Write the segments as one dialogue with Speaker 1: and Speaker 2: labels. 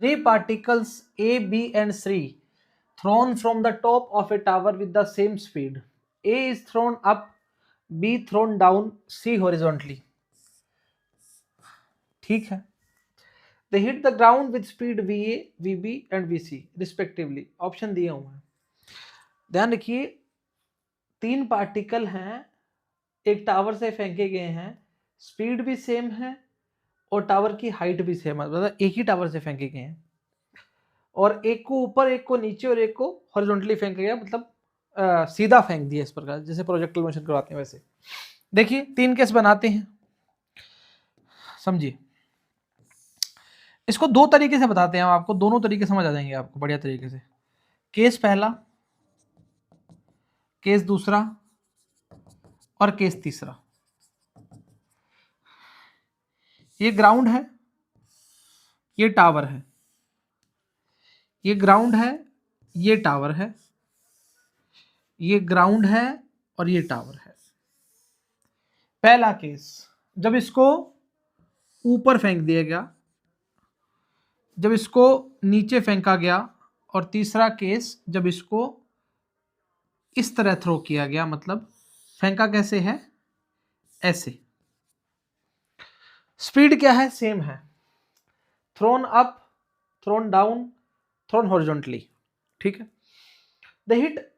Speaker 1: Three particles A, B, and C thrown from the top of a tower with the same speed. A is thrown up, B thrown down, C horizontally. ठीक है. They hit the ground with speed VA, VB and VC respectively. Option दिए हुए हैं. ध्यान रखिए, तीन particle हैं, एक टावर से फेंके गए हैं, स्पीड भी सेम है और टावर की हाइट भी सेम है, मतलब एक ही टावर से फेंके गए हैं, और एक को ऊपर, एक को नीचे और एक को हॉरिजॉन्टली फेंका गया, मतलब सीधा फेंक दिया इस प्रकार, जैसे प्रोजेक्टाइल मोशन करवाते हैं वैसे. देखिए तीन केस बनाते हैं, समझिए. इसको दो तरीके से बताते हैं हम आपको, दोनों तरीके समझ आ जाएंगे आपको बढ़िया तरीके से. केस पहला, केस दूसरा और केस तीसरा. ये ग्राउंड है, ये टावर है, ये ग्राउंड है, ये टावर है, ये ग्राउंड है और ये टावर है. पहला केस जब इसको ऊपर फेंक दिया गया, जब इसको नीचे फेंका गया, और तीसरा केस जब इसको इस तरह थ्रो किया गया, मतलब फेंका कैसे है, ऐसे. स्पीड क्या है, सेम है. Thrown up, thrown down, thrown horizontally. ठीक है. They hit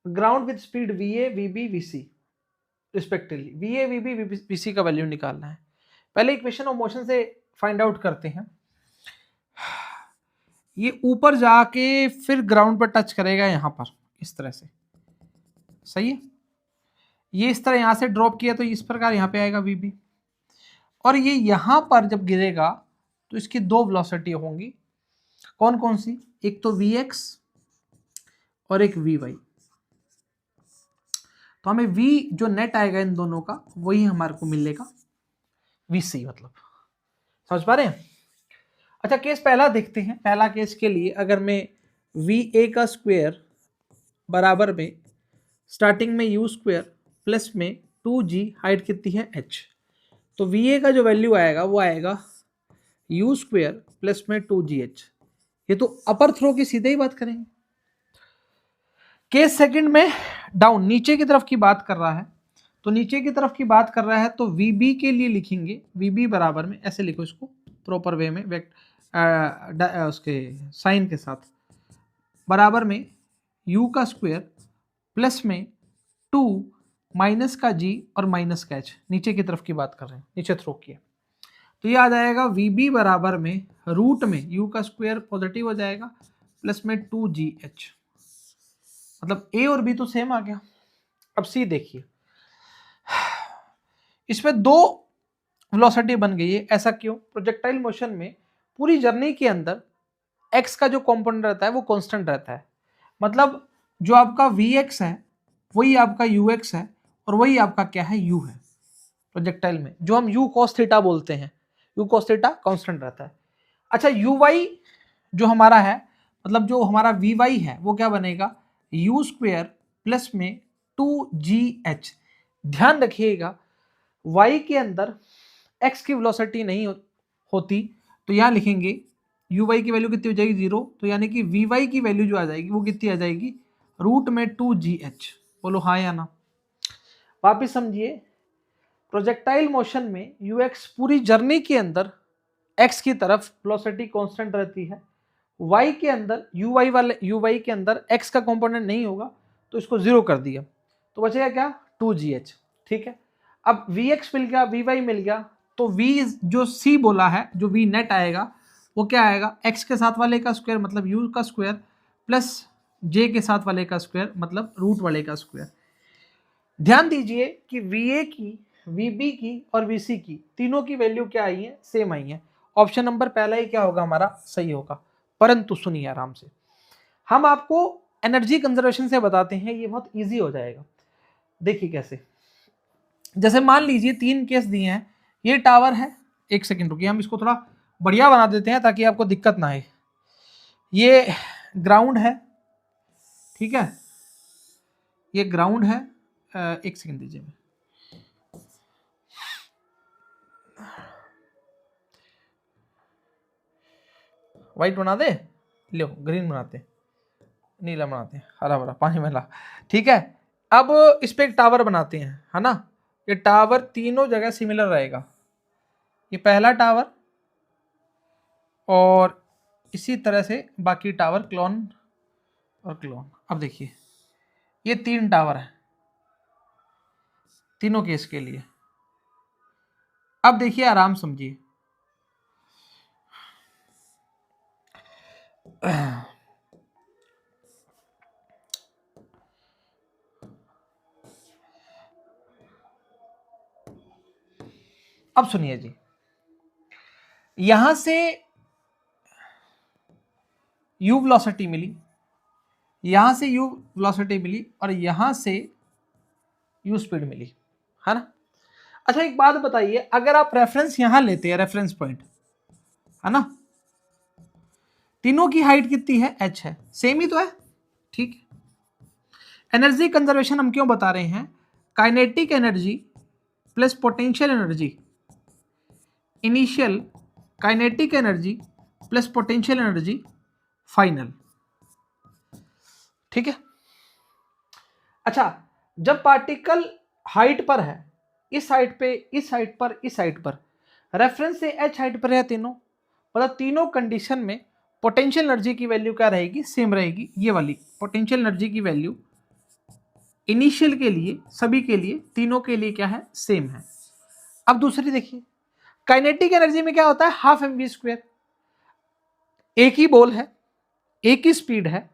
Speaker 1: ground with speed VA, VB, VC respectively. VA, VB, VC का वैल्यू निकालना है. पहले इक्वेशन ऑफ मोशन से फाइंड आउट करते हैं. ये ऊपर जाके फिर ग्राउंड पर टच करेगा यहां पर इस तरह से, सही है. ये इस तरह यहां से ड्रॉप किया तो इस प्रकार यहां पे आएगा VB, और ये यहां पर जब गिरेगा तो इसकी दो वेलोसिटी होंगी. कौन कौन सी, एक तो VX और एक VY. तो हमें V जो नेट आएगा इन दोनों का वही हमारे को मिलेगा VC, मतलब समझ पा रहे हैं. अच्छा केस पहला देखते हैं. पहला केस के लिए अगर मैं VA का स्क्वायर बराबर में स्टार्टिंग में U स्क्वायर प्लस में 2G, हाइट कितनी है H, तो VA का जो वैल्यू आएगा वो आएगा U स्क्वायर प्लस में 2GH. ये तो अपर थ्रो की सीधे ही बात करेंगे. केस सेकंड में डाउन, नीचे की तरफ की बात कर रहा है, तो नीचे की तरफ की बात कर रहा है तो VB के लिए लिखेंगे VB बराबर में, ऐसे लिखो इसको प्रॉपर वे में, उसके साइन के साथ, बराबर में U का स्क्वायर प्लस में 2 माइनस का G और माइनस का H. नीचे की तरफ की बात कर रहे हैं, नीचे थ्रो किया, तो ये आ जाएगा VB बराबर में रूट में U का स्क्वायर पॉजिटिव हो जाएगा प्लस में 2GH, मतलब A और B तो सेम आ गया. अब C देखिए, इसमें दो वेलोसिटी बन गई है. ऐसा क्यों, प्रोजेक्टाइल मोशन में पूरी जर्नी के अंदर x का जो कंपोनेंट रहता है वो कांस्टेंट रहता है, मतलब जो आपका Vx है वही आपका Ux है और वही आपका क्या है, U है. प्रोजेक्टाइल में जो हम U cos थीटा बोलते हैं, U cos थीटा कांस्टेंट रहता है. अच्छा Uy जो हमारा है, मतलब जो हमारा Vy है वो क्या बनेगा, U स्क्वायर प्लस में 2GH. ध्यान रखिएगा y के अंदर x की वेलोसिटी नहीं होती, तो यहां लिखेंगे uy की वैल्यू कितनी हो जाएगी, 0, तो यानी कि vy की वैल्यू जो आ जाएगी वो कितनी आ जाएगी, रूट में 2GH. बोलो हाँ या ना. वापिस समझिए, प्रोजेक्टाइल मोशन में ux पूरी जर्नी के अंदर x की तरफ वेलोसिटी कांस्टेंट रहती है, y के अंदर uy के अंदर x का कंपोनेंट नहीं होगा, तो इसको 0 कर दिया, तो बचेगा क्या, 2GH. ठीक है. अब Vx मिल गया, Vy मिल गया, तो V जो C बोला है, जो V नेट आएगा वो क्या आएगा, x के साथ वाले का स्क्वायर मतलब U का स्क्वायर प्लस J के साथ वाले का स्क्वायर मतलब रूट वाले का स्क्वायर. ध्यान दीजिए कि VA की, VB की और VC की तीनों की वैल्यू क्या आई है, सेम आई है. ऑप्शन नंबर पहला ही क्या होगा हमारा, सही होगा. परंतु सुनिए आराम से, हम आपको एनर्जी कंजर्वेशन से बताते हैं, ये बहुत इजी हो जाएगा. देखिए कैसे, जैसे मान लीजिए तीन केस दिए हैं, ये टावर है, एक सेकंड रुकिए हम इसको थोड़ा बढ़िया बना देते हैं ताकि आपको दिक्कत ना आए. ये ग्राउंड है, ठीक है, ये ग्राउंड है. एक सेकंड दीजिए, व्हाइट बना दे, लो ग्रीन बनाते, नीला बनाते हैं, हरा भरा पानी में ला, ठीक है। अब इस पे एक टावर बनाते हैं, है ना। ये टावर तीनों जगह सिमिलर रहेगा, ये पहला टावर और इसी तरह से बाकी टावर क्लोन और क्लोन। अब देखिए ये 3 टावर है तीनों केस के लिए। अब देखिए आराम समझिए, अब सुनिए जी, यहां से u वेलोसिटी मिली, यहां से u वेलोसिटी मिली और यहां से u स्पीड मिली, है ना। अच्छा एक बात बताइए, अगर आप रेफरेंस यहां लेते हैं, रेफरेंस पॉइंट, है ना, तीनों की हाइट कितनी है, h है, सेम ही तो है, ठीक है। एनर्जी कंजर्वेशन हम क्यों बता रहे हैं, kinetic energy plus potential energy, initial kinetic energy plus potential energy final, ठीक है। अच्छा जब पार्टिकल हाइट पर है, इस हाइट पे, इस हाइट पर, इस हाइट पर, रेफरेंस से h हाइट पर है तीनों, मतलब तीनों कंडीशन में पोटेंशियल एनर्जी की वैल्यू क्या रहेगी, सेम रहेगी। ये वाली पोटेंशियल एनर्जी की वैल्यू इनिशियल के लिए, सभी के लिए, तीनों के लिए क्या है, सेम है। अब दूसरी देखिए, काइनेटिक एनर्जी में क्या होता है, हाफ mv², एक ही बॉल है, एक ही स्पीड है,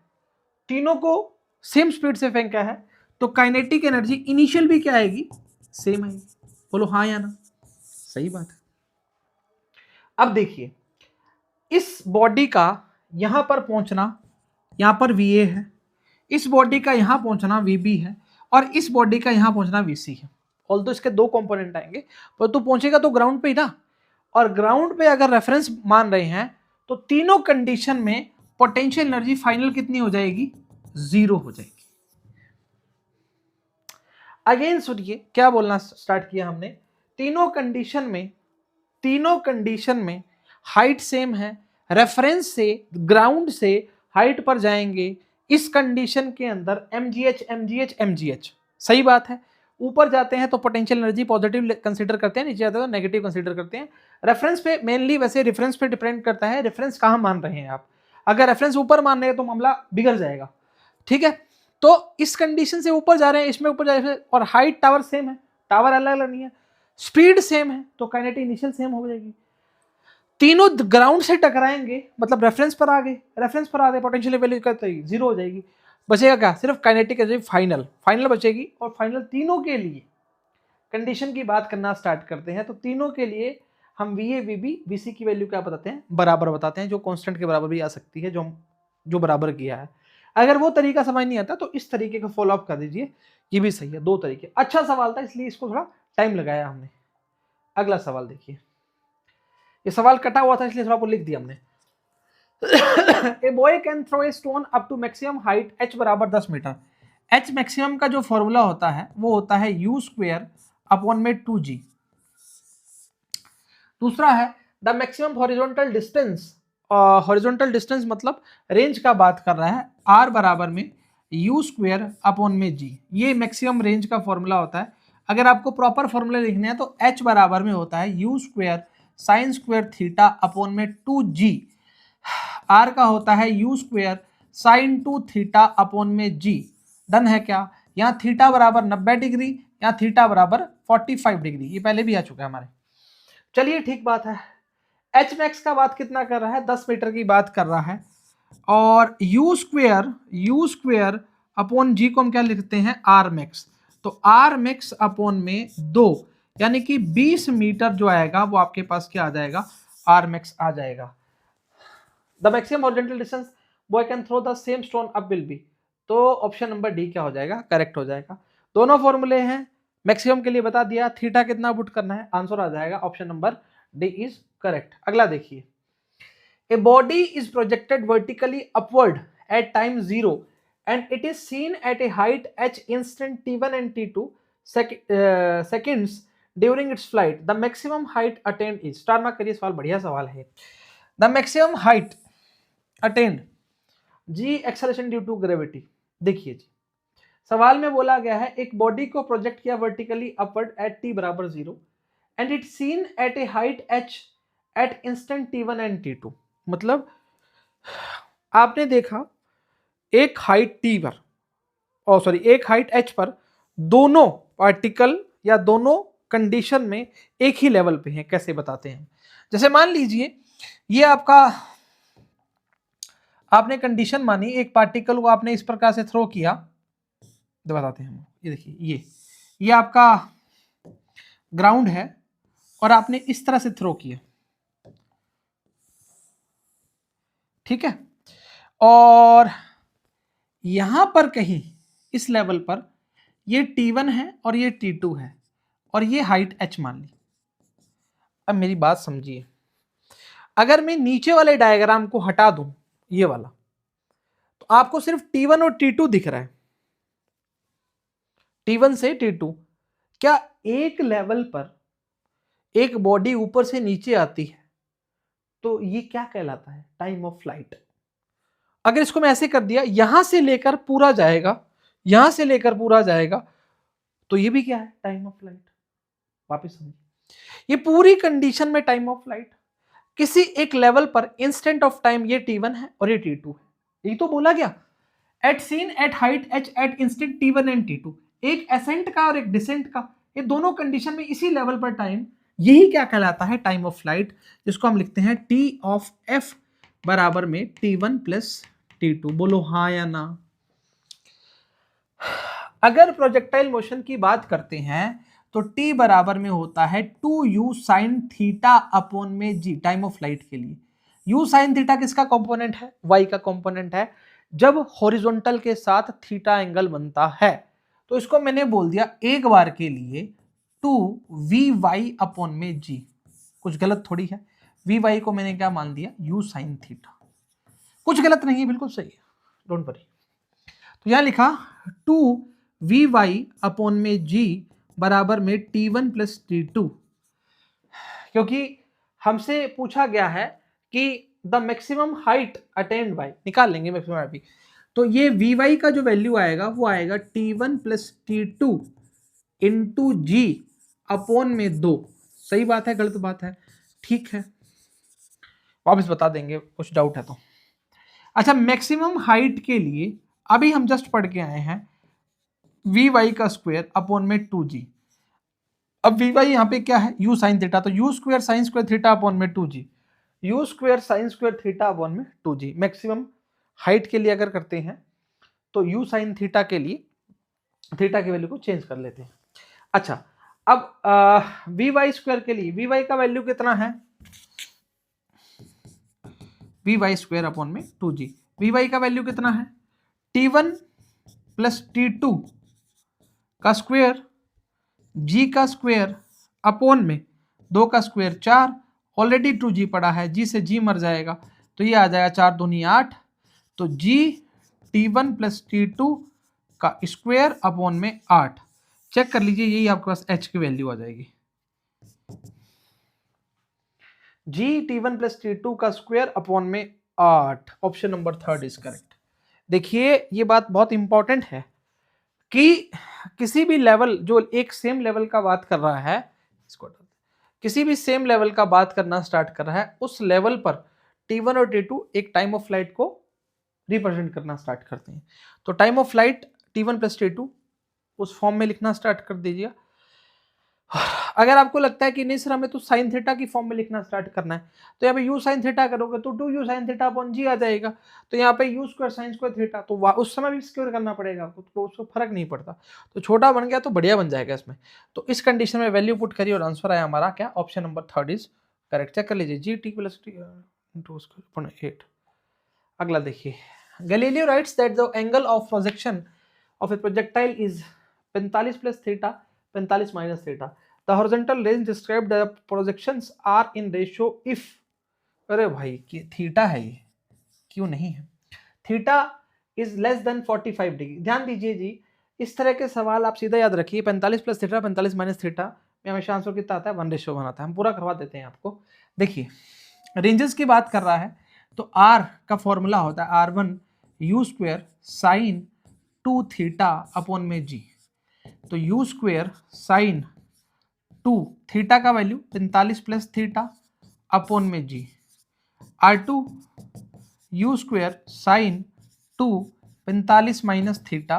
Speaker 1: तीनों को सेम स्पीड से फेंका है, तो काइनेटिक एनर्जी इनिशियल भी क्या आएगी, सेम आएगी। बोलो हाँ या ना, सही बात है। अब देखिए इस बॉडी का यहां पर पहुंचना, यहां पर VA है, इस बॉडी का यहां पहुंचना VB है, और इस बॉडी का यहां पहुंचना VC है। ऑल तो इसके 2 कंपोनेंट आएंगे, पर तू पहुंचेगा तो ग्राउंड पे ही ना, और ग्राउंड पे अगर रेफरेंस मान रहे हैं तो तीनों कंडीशन में पोटेंशियल एनर्जी फाइनल कितनी हो जाएगी, 0 हो जाएगी। अगेन सुनिए क्या बोलना स्टार्ट किया हमने, तीनों कंडीशन में हाइट सेम है, रेफरेंस से ग्राउंड से हाइट पर जाएंगे, इस कंडीशन के अंदर mgh सही बात है। ऊपर जाते हैं तो पोटेंशियल एनर्जी पॉजिटिव कंसीडर करते हैं, नीचे जाते हैं तो नेगेटिव कंसीडर करते हैं। रेफरेंस पे मेनली, वैसे रेफरेंस पे डिपेंड करता है, रेफरेंस कहां मान रहे हैं आप। अगर रेफरेंस ऊपर मान रहे हैं तो मामला बिगड़ जाएगा, ठीक है। तो इस कंडीशन से ऊपर जा रहे हैं, इसमें ऊपर जा रहे हैं, और हाइट टावर सेम है, टावर अलग अलग नहीं है, स्पीड सेम है, तो काइनेटिक इनिशियल सेम हो जाएगी। तीनों ग्राउंड से टकराएंगे, मतलब रेफरेंस पर आ गए, पोटेंशियल वैल्यू करते 0 हो जाएगी। बचेगा क्या, सिर्फ काइनेटिक एनर्जी फाइनल बचेगी। और फाइनल तीनों के लिए कंडीशन की बात करना स्टार्ट करते हैं, तो तीनों के लिए हम VA VB VC की वैल्यू क्या बताते हैं, बराबर बताते हैं, जो कांस्टेंट के बराबर भी आ सकती है, जो बराबर किया है। अगर वो तरीका समझ नहीं आता तो इस तरीके का फॉलो अप कर दीजिए, ये भी सही है, 2 तरीके। अच्छा सवाल था इसलिए इसको थोड़ा टाइम लगाया हमने। अगला सवाल देखिए, ये सवाल कटा हुआ था इसलिए थोड़ा लिख दिया हमने। A boy can throw a stone up to maximum height h बराबर 10 मीटर। h मैक्सिमम का जो फॉर्मूला होता है वो होता है u² अपॉन में 2g। दूसरा है the maximum horizontal distance, horizontal distance मतलब रेंज का बात कर रहा है, r बराबर में u² अपॉन में g। ये मैक्सिमम रेंज का फॉर्मूला होता है। अगर आपको प्रॉपर फॉर्मूला लिखने हैं तो h बराबर में होता है u² sine square theta upon में 2g, r का होता है u² साइन 2 थीटा अपॉन में g। डन है क्या, यहाँ थीटा बराबर 90 डिग्री, यहाँ थीटा बराबर 45 डिग्री, ये पहले भी आ चुका है हमारे। चलिए ठीक बात है, एच मैक्स का बात कितना कर रहा है, 10 मीटर की बात कर रहा है, और u² अपॉन जी को हम क्या लिखते हैं, आर मैक्स। तो आर मैक्स अपॉन में 2, यानी कि 20 मीटर जो आएगा वो आपके पास क्या आ जाएगा, आर मैक्स आ जाएगा। The maximum horizontal distance boy can throw the same stone up will be, तो ऑप्शन नंबर डी क्या हो जाएगा, करेक्ट हो जाएगा। दोनों फॉर्मूले हैं, मैक्सिमम के लिए बता दिया, थीटा कितना पुट करना है, आंसर आ जाएगा option number D is correct. अगला देखिए, a body is projected vertically upward at time 0 and it is seen at a height h instant t1 and t2 seconds during its flight. The maximum height attained is, star mark करिए, सवाल बढ़िया सवाल है। The maximum height attained, g acceleration due to gravity. देखिए जी, सवाल में बोला गया है एक बॉडी को प्रोजेक्ट किया वर्टिकली अपवर्ड एट t बराबर 0 and it seen at a height h at instant t1 and t2। मतलब आपने देखा एक हाइट t पर, एक हाइट h पर दोनों पार्टिकल या दोनों कंडीशन में एक ही लेवल पे हैं। कैसे बताते हैं? जैसे मान लीजिए ये आपका, आपने कंडीशन मानी, एक पार्टिकल को आपने इस प्रकार से थ्रो किया, तो बताते हैं हम। ये देखिए, ये आपका ग्राउंड है और आपने इस तरह से थ्रो किया, ठीक है, और यहां पर कहीं इस लेवल पर ये T1 है और ये T2 है और ये हाइट h मान ली। अब मेरी बात समझिए, अगर मैं नीचे वाले डायग्राम को हटा दूं, ये वाला, तो आपको सिर्फ T1 और T2 दिख रहा है, T1 से T2। क्या एक लेवल पर एक बॉडी ऊपर से नीचे आती है तो ये क्या कहलाता है? Time of flight. अगर इसको मैं ऐसे कर दिया, यहां से लेकर पूरा जाएगा, यहां से लेकर पूरा जाएगा, तो ये भी क्या है? Time of flight. वापस समझिए, ये पूरी कंडीशन में टाइम ऑफ फ्लाइट, किसी एक लेवल पर इंस्टेंट ऑफ टाइम ये T1 है और ये T2 है। यही तो बोला गया, at seen at height h at instant T1 and T2। एक एसेंट का और एक डिसेंट का, ये दोनों कंडीशन में इसी लेवल पर टाइम, यही क्या कहलाता है? टाइम ऑफ फ्लाइट, जिसको हम लिखते हैं T ऑफ F बराबर में T1 प्लस T2। बोलो हाँ या ना। अगर प्रोजेक्टाइल मोशन की बात करते हैं तो T बराबर में होता है 2u साइन थीटा अपॉन में g, टाइम ऑफ फ्लाइट के लिए। u साइन थीटा किसका कंपोनेंट है? y का कंपोनेंट है। जब हॉरिजॉन्टल के साथ थीटा एंगल बनता है तो इसको मैंने बोल दिया एक बार के लिए 2vy अपॉन में g। कुछ गलत थोड़ी है, vy को मैंने क्या मान दिया? u sine theta. कुछ गलत नहीं है, बिल्कुल सही है, डोंट वरी। तो यहां लिखा 2vy अपॉन में g बराबर में T1 प्लस T2, क्योंकि हमसे पूछा गया है कि the maximum height attend bye, निकाल लेंगे मैक्सिमम हाइट। तो ये vy का जो वैल्यू आएगा वो आएगा T1 प्लस T2 इंटू जी अपॉन में 2। सही बात है, गलत बात है? ठीक है, वापस बता देंगे, कुछ डाउट है तो। अच्छा, मैक्सिमम हाइट के लिए अभी हम जस्ट पढ़ के आए हैं vy का स्क्वायर अपॉन में 2g। अब vy यहाँ पे क्या है? u साइन थीटा, तो u square sine square theta upon में 2g, u square sine square theta upon में 2g। मैक्सिमम हाइट के लिए अगर करते हैं तो u साइन थीटा के लिए थीटा की वैल्यू को चेंज कर लेते हैं। अच्छा, अब vy स्क्वायर के लिए vy का वैल्यू कितना है? vy स्क्वायर अपॉन में 2g। vy का वैल्यू कितना है? T1 प्लस T2 का स्क्वायर, g का स्क्वायर अपॉन में 2 का स्क्वायर 4, ऑलरेडी 2g पड़ा है, g से g मर जाएगा तो ये आ जाएगा 4 दूनी 8, तो g T1 प्लस T2 का स्क्वायर अपॉन में 8। चेक कर लीजिए, यही आपके पास h की वैल्यू आ जाएगी। g T1 प्लस T2 का स्क्वायर अपॉन में 8, ऑप्शन नंबर 3 इज करेक्ट। देखिए, ये बात बहुत इंपॉर्टेंट है कि किसी भी लेवल जो एक सेम लेवल का बात कर रहा है, इसको किसी भी सेम लेवल का बात करना स्टार्ट कर रहा है, उस लेवल पर T1 और T2 एक टाइम ऑफ फ्लाइट को रिप्रेजेंट करना स्टार्ट करते हैं। तो time of flight T1 plus T2 उस फॉर्म में लिखना स्टार्ट कर दीजिए। अगर आपको लगता है कि नहीं सर हमें तो साइन थीटा की फॉर्म में लिखना स्टार्ट करना है, तो यहाँ पे u साइन थीटा करोगे तो 2u sine theta upon g आ जाएगा। तो यहाँ पे u square sine square theta, तो उस समय भी स्क्वायर करना पड़ेगा आपको, तो उसको फर्क नहीं पड़ता। तो छोटा बन गया तो बढ़िया बन जाएगा इसमें। तो इस कंडीशन में वैल्यू पुट करिए और आंसर आया हमारा क्या? Option number 3 is correct. Check कर लीजिए, g T plus t into square 8। अगला देखिए, Galileo writes that the angle of projection of a projectile is 45 plus theta 45 minus theta. The horizontal range described the projections are in ratio if, अरे भाई theta है ये, क्यों नहीं है? Theta is less than 45 degree. ध्यान दीजिए जी, इस तरह के सवाल आप सीधा याद रखिए, 45 प्लस थीटा 45 माइनस थीटा में हमेशा आंसर कितना आता है? 1:1 आता है। हम पूरा करवा देते हैं आपको। देखिए, रेंजेस की बात कर रहा है तो आर का फॉर्मूला होता है R1 you square sine 2 theta upon में जी। तो यू स्क्वेयर साइन 2 थीटा का वैल्यू 45 प्लस थीटा अपॉन में जी। R2 you square sine 2 45 minus theta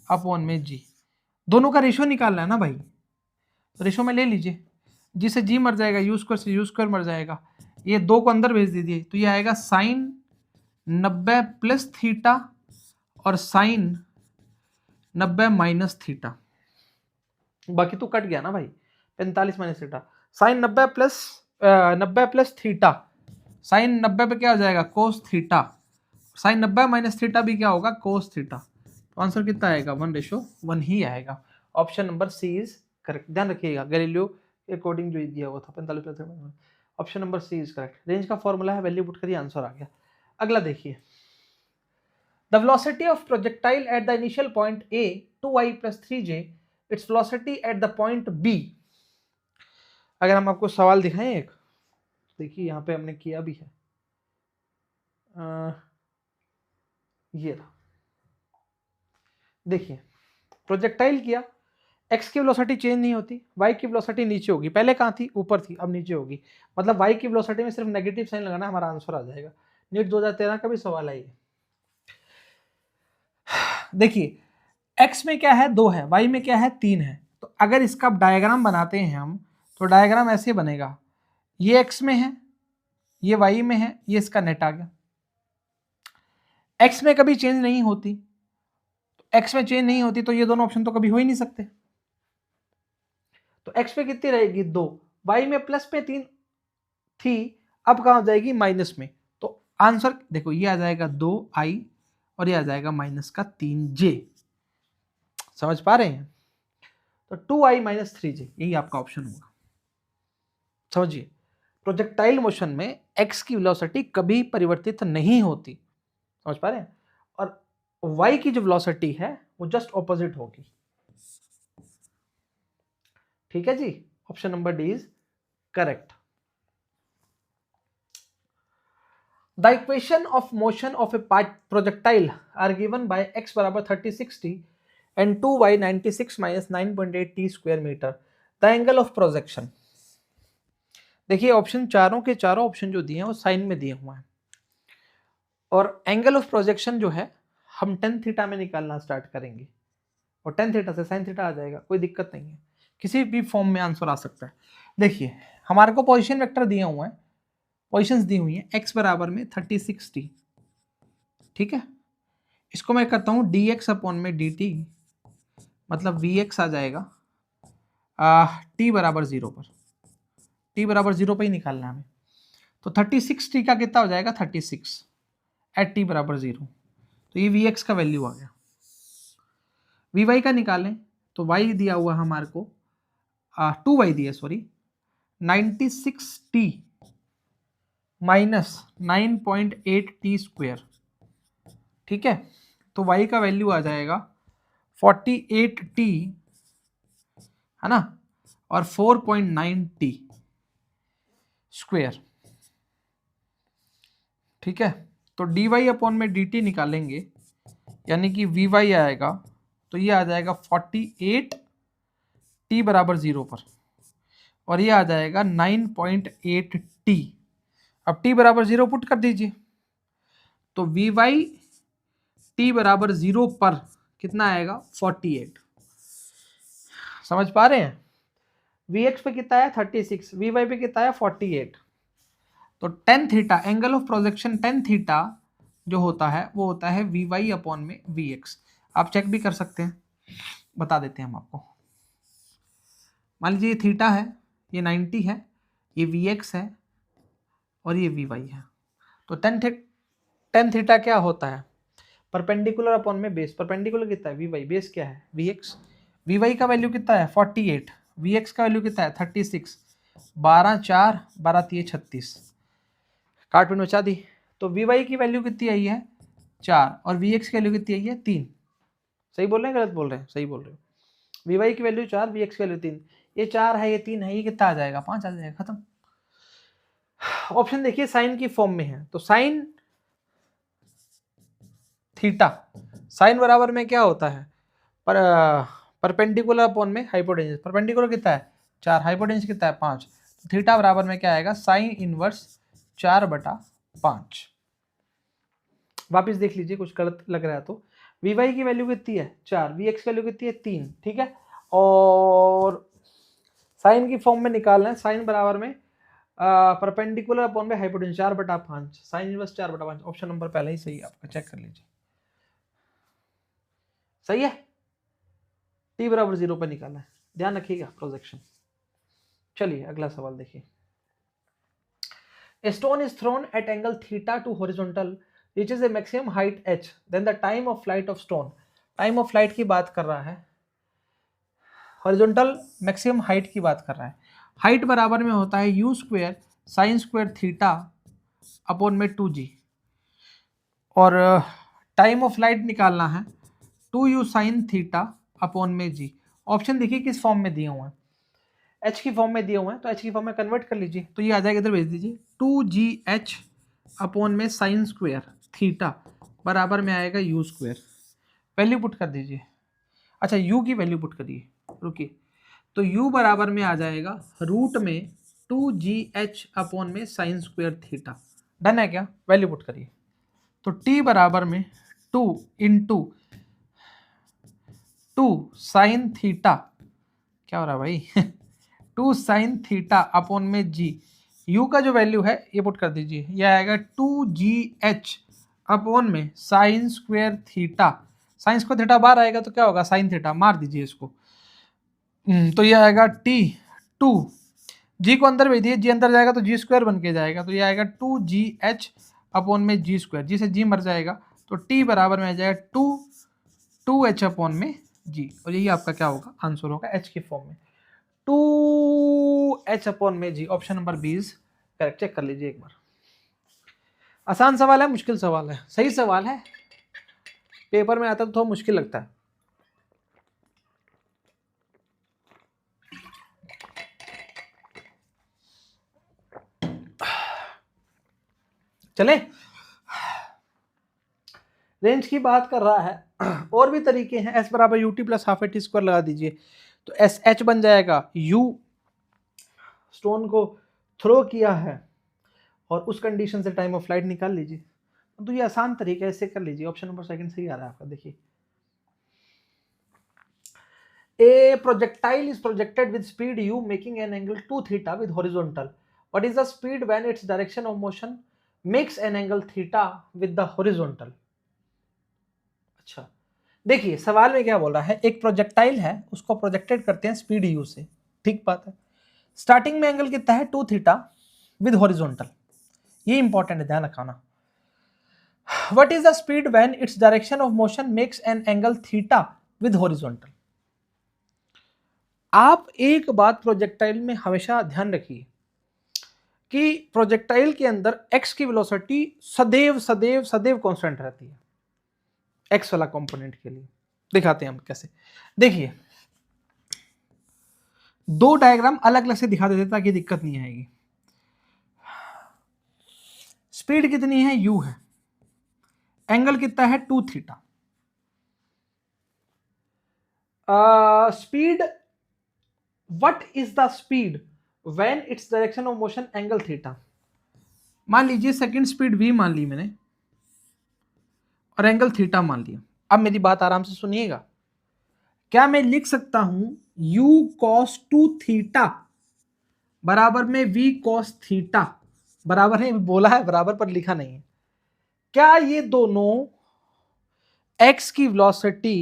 Speaker 1: upon में जी। दोनों का रेशियो निकालना है ना भाई, रेशियो में ले लीजिए, जी से जी मर जाएगा, यू स्क्वायर से यू स्क्वायर मर जाएगा, ये दो को अंदर भेज दीजिए तो ये आएगा साइन 90 प्लस थीटा और साइन 90 माइनस थीटा। बाकी तो कट गया ना भाई, 45 minus theta, sine 90 plus theta, sine 90 पे क्या हो जाएगा cos theta, sine 90 minus theta भी क्या होगा कोस थीटा। तो आंसर कितना आएगा 1:1 ही आएगा। Option number C is correct. ध्यान रखिएगा गैलीलियो के अकॉर्डिंग जो दिया हुआ था 45। Option number C is correct. Range का फॉर्मूला है, वैल्यू पुट करिए, आंसर आ गया। अगला देखिए, the velocity of projectile at the initial point A 2i + 3j, its velocity at the point B. अगर हम आपको सवाल दिखाएं एक, देखिए यहाँ पे हमने किया भी है, ये रहा, देखिए प्रोजेक्टाइल किया, x की वेलोसिटी चेंज नहीं होती, y की वेलोसिटी नीचे होगी, पहले कहाँ थी ऊपर थी अब नीचे होगी, मतलब y की वेलोसिटी में सिर्फ नेगेटिव साइन लगाना, हमारा आंसर आ जाएगा। नीट 2013 का भी सवाल है ये। देखिए x में क्या है 2 है, y में क्या है 3 है, तो अगर इसका डायग्राम बनाते हैं हम तो डायग्राम ऐसे बनेगा, ये x में है, ये y में है, ये इसका नेट आ गया। x में कभी चेंज नहीं होती, तो x में चेंज नहीं होती तो ये दोनों ऑप्शन तो कभी हो ही नहीं सकते, तो x पे कितनी रहेगी 2, y में प्लस पे 3 थी, अब कहां हो जाएगी माइनस में, तो आंसर देखो ये आ जाएगा 2i और ये आ जाएगा माइनस का 3j। समझ पा रहे हैं? तो 2i - 3j यही आपका ऑप्शन होगा। समझिए प्रोजेक्टाइल मोशन में x की वेलोसिटी कभी परिवर्तित नहीं होती, समझ पा रहे हैं, और y की जो वेलोसिटी है वो जस्ट ऑपोजिट होगी। ठीक है जी, option number D is correct. The equation of motion of a projectile are given by x बराबर 30/60 and 2y 96 - 9.8 t square meter. The angle of projection, देखिए ऑप्शन चारों के चारों ऑप्शन जो दिए हैं वो साइन में दिए हुए हैं, और एंगल ऑफ प्रोजेक्शन जो है हम tan थीटा में निकालना स्टार्ट करेंगे, और tan थीटा से sin थीटा आ जाएगा, कोई दिक्कत नहीं है, किसी भी फॉर्म में आंसर आ सकता है। देखिए हमारे को पोजीशन वेक्टर दिए हुए हैं, पोजीशंस दी हुई हैं, x बराबर में 30/60, ठीक है, इसको मैं करता हूँ dx अपॉन में dt, मतलब vx आ जाएगा t बराबर 0 पर, t बराबर 0 पर ही निकालना है हमें, तो 36t का कितना हो जाएगा 36 एट t बराबर 0, तो ये vx का वैल्यू आ गया। vy का निकालें तो y दिया हुआ हमारे को 2y दिया, sorry 96t minus 9.8 t square, ठीक है, तो y का वैल्यू आ जाएगा 48t, है ना, और 4.9 t स्क्वायर, ठीक है, तो dy अपॉन में dt निकालेंगे, यानी कि vy आएगा, तो ये आ जाएगा 48 t बराबर 0 पर, और ये आ जाएगा 9.8 t। अब t बराबर 0 पुट कर दीजिए, तो vy t बराबर 0 पर कितना आएगा 48। समझ पा रहे हैं? vx पे कितना है 36, vy पे कितना है 48, तो tan theta, angle of projection tan theta जो होता है वो होता है vy अपॉन में vx। आप चेक भी कर सकते हैं, बता देते हैं हम आपको। मान लीजिए ये थीटा है, ये 90 है, ये vx है और ये vy है, तो tan थीटा क्या होता है परपेंडिकुलर अपॉन में बेस, परपेंडिकुलर कितना है vy, बेस क्या है vx, vy का वैल्यू कितना है 48, vx का वैल्यू कितना है 36, 12 4 12 3 36, काट पिन बचा दी, तो vy की वैल्यू कितनी आई है 4 और vx की वैल्यू कितनी आई है 3। सही बोल रहे हैं गलत बोल रहे हैं? सही बोल रहे हो। vy की वैल्यू 4, vx की वैल्यू 3, ये 4 है ये 3 है, ये कितना आ जाएगा 5 आ जाएगा, खत्म। ऑप्शन देखिए साइन की फॉर्म में है, तो साइन थीटा, साइन बराबर में क्या होता है, पर परपेंडिकुलर अपॉन में हाइपोटेन्यूज। परपेंडिकुलर कितना है 4, हाइपोटेन्यूज कितना है 5, तो थीटा बराबर में क्या आएगा साइन इनवर्स 4/5। वापिस देख लीजिए कुछ गलत लग रहा है तो वी वाई की वैल्यू कितनी है 4, वी एक्स की वैल्यू कितनी है 3, ठीक है। और साइन की फॉर्म में निकालना है, साइन बराबर में परपेंडिकुलर अपॉन में hypotenuse 4/5, sine inverse 4/5। Option number पहले ही सही है आपका, चेक कर लीजिए सही है। टी बराबर 0 पर निकालना है, ध्यान रखिएगा प्रोजेक्शन। चलिए अगला सवाल देखिए। A stone is thrown at angle theta to horizontal, reaches a maximum height h, then the time of flight of stone, time of flight की बात कर रहा है, हॉरिजॉन्टल मैक्सिमम हाइट की बात कर रहा है। हाइट बराबर में होता है u square sine square theta upon में 2g, और टाइम ऑफ फ्लाइट निकालना है 2u साइन थीटा अपॉन में g। ऑप्शन देखिए किस फॉर्म में दिए हुए हैं, h की फॉर्म में दिए हुए हैं, तो h की फॉर्म में कन्वर्ट कर लीजिए, तो ये आ जाएगा, इधर भेज दीजिए 2gh अपॉन में साइन स्क्वायर थीटा बराबर में आएगा u स्क्वायर। वैल्यू पुट कर दीजिए, अच्छा u की वैल्यू पुट करिए, रुकिए, तो u बराबर में आ जाएगा रूट में 2gh अपॉन में साइन स्क्वायर थीटा। डन है क्या, वैल्यू पुट करिए, तो t बराबर में 2 इंटू 2 साइन थीटा, क्या हो रहा है भाई 2 साइन थीटा अपॉन में g, u का जो वैल्यू है ये पुट कर दीजिए, ये आएगा 2gh अपॉन में sine square theta, sine square theta बाहर आएगा तो क्या होगा साइन थीटा, मार दीजिए इसको, तो ये आएगा t 2, g को अंदर भेज दिए, g अंदर जाएगा तो g स्क्वायर बन के जाएगा, तो ये आएगा 2gh अपॉन में g स्क्वायर, जी से g मर जाएगा, तो t बराबर में आ जाएगा 2h अपॉन में g, और यही आपका क्या होगा आंसर होगा h की फॉर्म में 2h अपॉन में g। Option number 20 correct, check कर लीजिए एक बार। आसान सवाल है मुश्किल सवाल है, सही सवाल है, पेपर में आता तो थोड़ा मुश्किल लगता है। चले, रेंज की बात कर रहा है, और भी तरीके हैं, s बराबर U T plus half A T square लगा दीजिए, तो एस एच बन जाएगा, u स्टोन को थ्रो किया है और उस कंडीशन से टाइम ऑफ फ्लाइट निकाल लीजिए, तो ये आसान तरीका है, ऐसे कर लीजिए। ऑप्शन नंबर सेकंड सही आ रहा है आपका, देखिए A projectile is projected with speed u making an angle 2 theta with horizontal. What is the speed when its direction of motion makes an angle theta with the horizontal? अच्छा देखिए सवाल में क्या बोल रहा है, एक प्रोजेक्टाइल है उसको प्रोजेक्टेड करते हैं स्पीड u से, ठीक बात है, स्टार्टिंग में एंगल कितना है 2 थीटा विद हॉरिजॉन्टल, ये इंपॉर्टेंट है ध्यान रखना। What is the speed when its direction of motion makes an angle theta with horizontal? आप एक बात प्रोजेक्टाइल में हमेशा ध्यान रखिए कि प्रोजेक्टाइल के अंदर x की वेलोसिटी सदैव सदैव सदैव कांस्टेंट रहती है, x वाला कंपोनेंट के लिए दिखाते हैं हम कैसे। देखिए दो डायग्राम अलग अलग से दिखा देते ताकि दिक्कत नहीं आएगी। स्पीड कितनी है u है, एंगल कितना है 2 theta, speed what is the speed when its direction of motion angle theta, मान लीजिए सेकंड स्पीड v मान ली मैंने और एंगल थीटा मान लिया। अब मेरी बात आराम से सुनिएगा, क्या मैं लिख सकता हूं u cos 2 थीटा बराबर में v cos थीटा बराबर है, बोला है बराबर पर लिखा नहीं है, क्या ये दोनों x की वेलोसिटी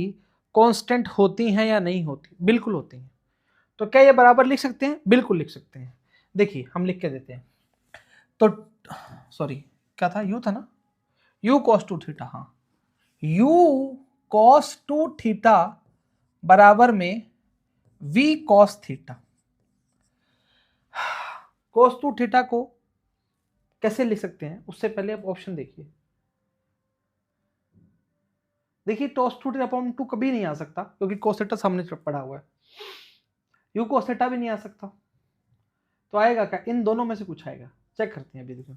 Speaker 1: कांस्टेंट होती हैं या नहीं होती? बिल्कुल होती हैं। तो क्या ये बराबर लिख सकते हैं? बिल्कुल लिख सकते हैं। देखिए हम लिख के देते हैं, तो सॉरी क्या था, u था ना, u cos 2 थीटा, हाँ u cos 2 थीटा बराबर में v cos theta. cos 2 theta को कैसे लिख सकते हैं उससे पहले आप ऑप्शन देखिए, देखिए cos 2 थीटा अपॉन 2 कभी नहीं आ सकता क्योंकि cos थीटा सामने पड़ा हुआ है, u cos थीटा भी नहीं आ सकता, तो आएगा क्या, इन दोनों में से कुछ आएगा, चेक करते हैं अभी।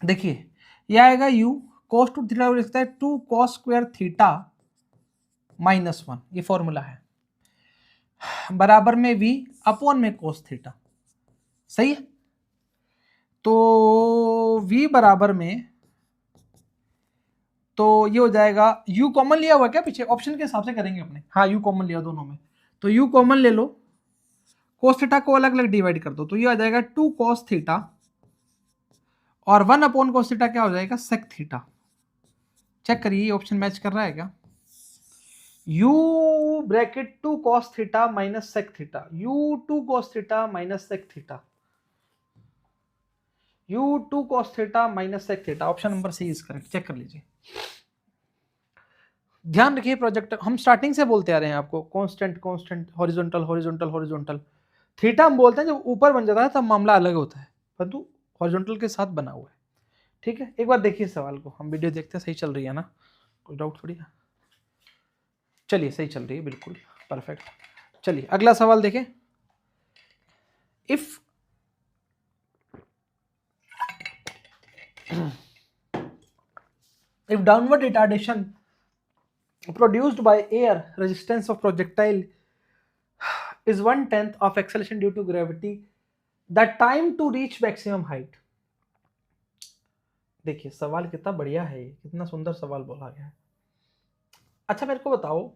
Speaker 1: देखिए ये आएगा u cos टू थीटा लिख सकते हैं 2 cos स्क्वायर थीटा -1, ये फॉर्मूला है, बराबर में v अपॉन में cos थीटा। सही है, तो v बराबर में, तो ये हो जाएगा, u कॉमन लिया हुआ क्या पीछे, ऑप्शन के हिसाब से करेंगे अपने, हाँ u कॉमन लिया दोनों में, तो u कॉमन ले लो, cos थीटा को अलग अलग डिवाइड कर दो, तो ये आ जाएगा 2 cos थीटा और 1 अपॉन cos थीटा क्या हो जाएगा sec थीटा। चेक करिए ऑप्शन मैच कर रहा है क्या, u bracket 2 cos theta minus sec theta, u 2 cos theta minus sec theta, u 2 cos theta minus sec theta, option number C is correct. Check कर लीजिए, ध्यान रखिए प्रोजेक्ट हम स्टार्टिंग से बोलते आ रहे हैं आपको, constant constant, horizontal horizontal horizontal, theta हम बोलते हैं जब ऊपर बन जाता है तब मामला अलग होता है, परंतु हॉरिजॉन्टल के साथ बना हुआ है। ठीक है, एक बार देखिए सवाल को, हम वीडियो देखते हैं, सही चल रही है ना, कोई डाउट थोड़ी है, चलिए सही चल रही है बिल्कुल परफेक्ट। चलिए अगला सवाल देखें, if downward retardation produced by air resistance of projectile is 1/10 of acceleration due to gravity, the time to reach maximum height। देखिए सवाल कितना बढ़िया है, कितना सुंदर सवाल बोला गया है। अच्छा मेरे को बताओ,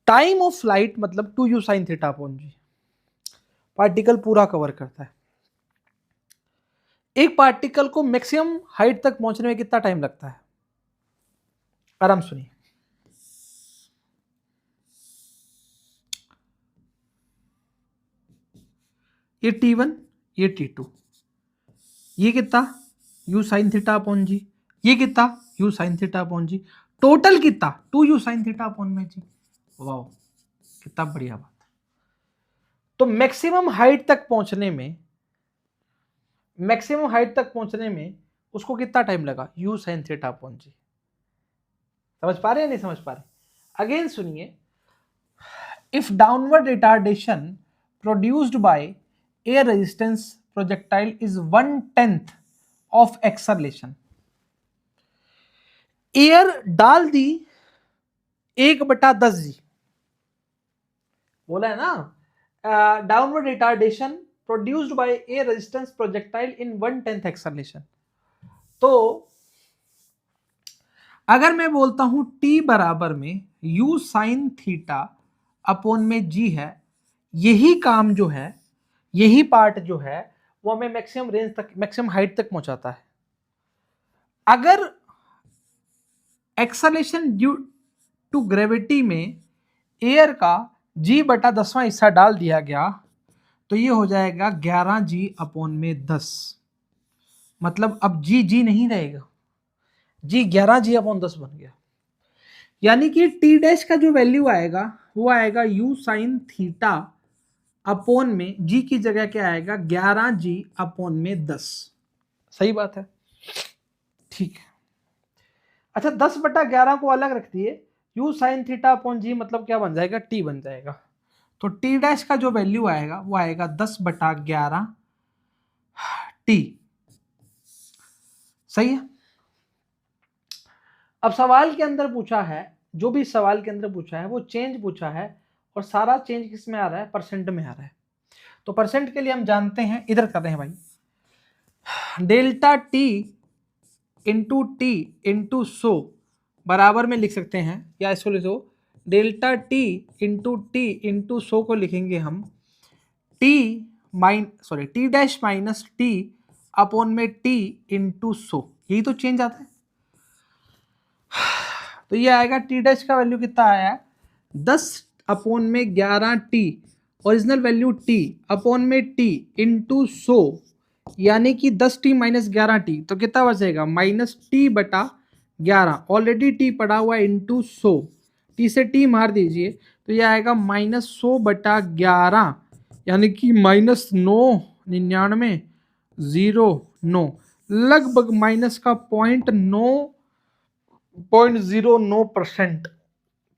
Speaker 1: टाइम ऑफ फ्लाइट मतलब 2u sin थीटा अपॉन जी, पार्टिकल पूरा कवर करता है, एक पार्टिकल को मैक्सिमम हाइट तक पहुंचने में कितना टाइम लगता है, आराम सुनिए। ये T1, ये T2, ये कितना u sin थीटा अपॉन जी, ये कितना u sin थीटा अपॉन जी, टोटल कितना 2u sin थीटा अपॉन में जी। वाह कितना बढ़िया बात। तो मैक्सिमम हाइट तक पहुंचने में उसको कितना टाइम लगा, u sin थीटा अपॉन जी। समझ पा रहे हैं नहीं समझ पा रहे, अगेन सुनिए, if downward retardation produced by air resistance projectile is 1/10 of acceleration, air डाल दी 1/10 जी, बोला है ना, downward retardation produced by air resistance projectile in 1/10 acceleration. तो अगर मैं बोलता हूं t बराबर में u sin थीटा अपॉन में g है, यही काम जो है, यही पार्ट जो है वो हमें मैक्सिमम रेंज तक, मैक्सिमम हाइट तक पहुंचाता है। अगर एक्सेलरेशन ड्यू टू ग्रेविटी में एयर का g/10वां हिस्सा डाल दिया गया तो ये हो जाएगा 11g अपॉन में 10, मतलब अब g नहीं रहेगा, g 11g अपॉन 10 बन गया, यानी कि t डैश का जो वैल्यू आएगा वो आएगा u sin थीटा अपॉन में g की जगह क्या आएगा 11g अपॉन में 10। सही बात है, ठीक है। अच्छा 10/11 को अलग रख दिए, u sin theta upon g मतलब क्या बन जाएगा, t बन जाएगा, तो t डैश का जो वैल्यू आएगा वो आएगा 10/11 t। सही है। अब सवाल के अंदर पूछा है, जो भी सवाल के अंदर पूछा है वो चेंज पूछा है, और सारा चेंज किस में आ रहा है, परसेंट में आ रहा है। तो परसेंट के लिए हम जानते हैं, इधर कर रहे हैं भाई, delta T into T into 100 बराबर में लिख सकते हैं, या इसको लिखो delta T into T into 100 को लिखेंगे हम T dash minus T upon में टी इंटू 100, यही तो चेंज आता है। तो ये आएगा टी डैश का वैल्यू कितना आया, 10 अपॉन में 11 T, original value T upon में टी इंटू 100, यानी कि 10t माइनस 11t, तो कितना बचेगा -t/11, ऑलरेडी टी पड़ा हुआ है इंटू 100, टी से टी मार दीजिए तो ये आएगा -100/11, यानी कि -9.9909, लगभग माइनस का 0.09%,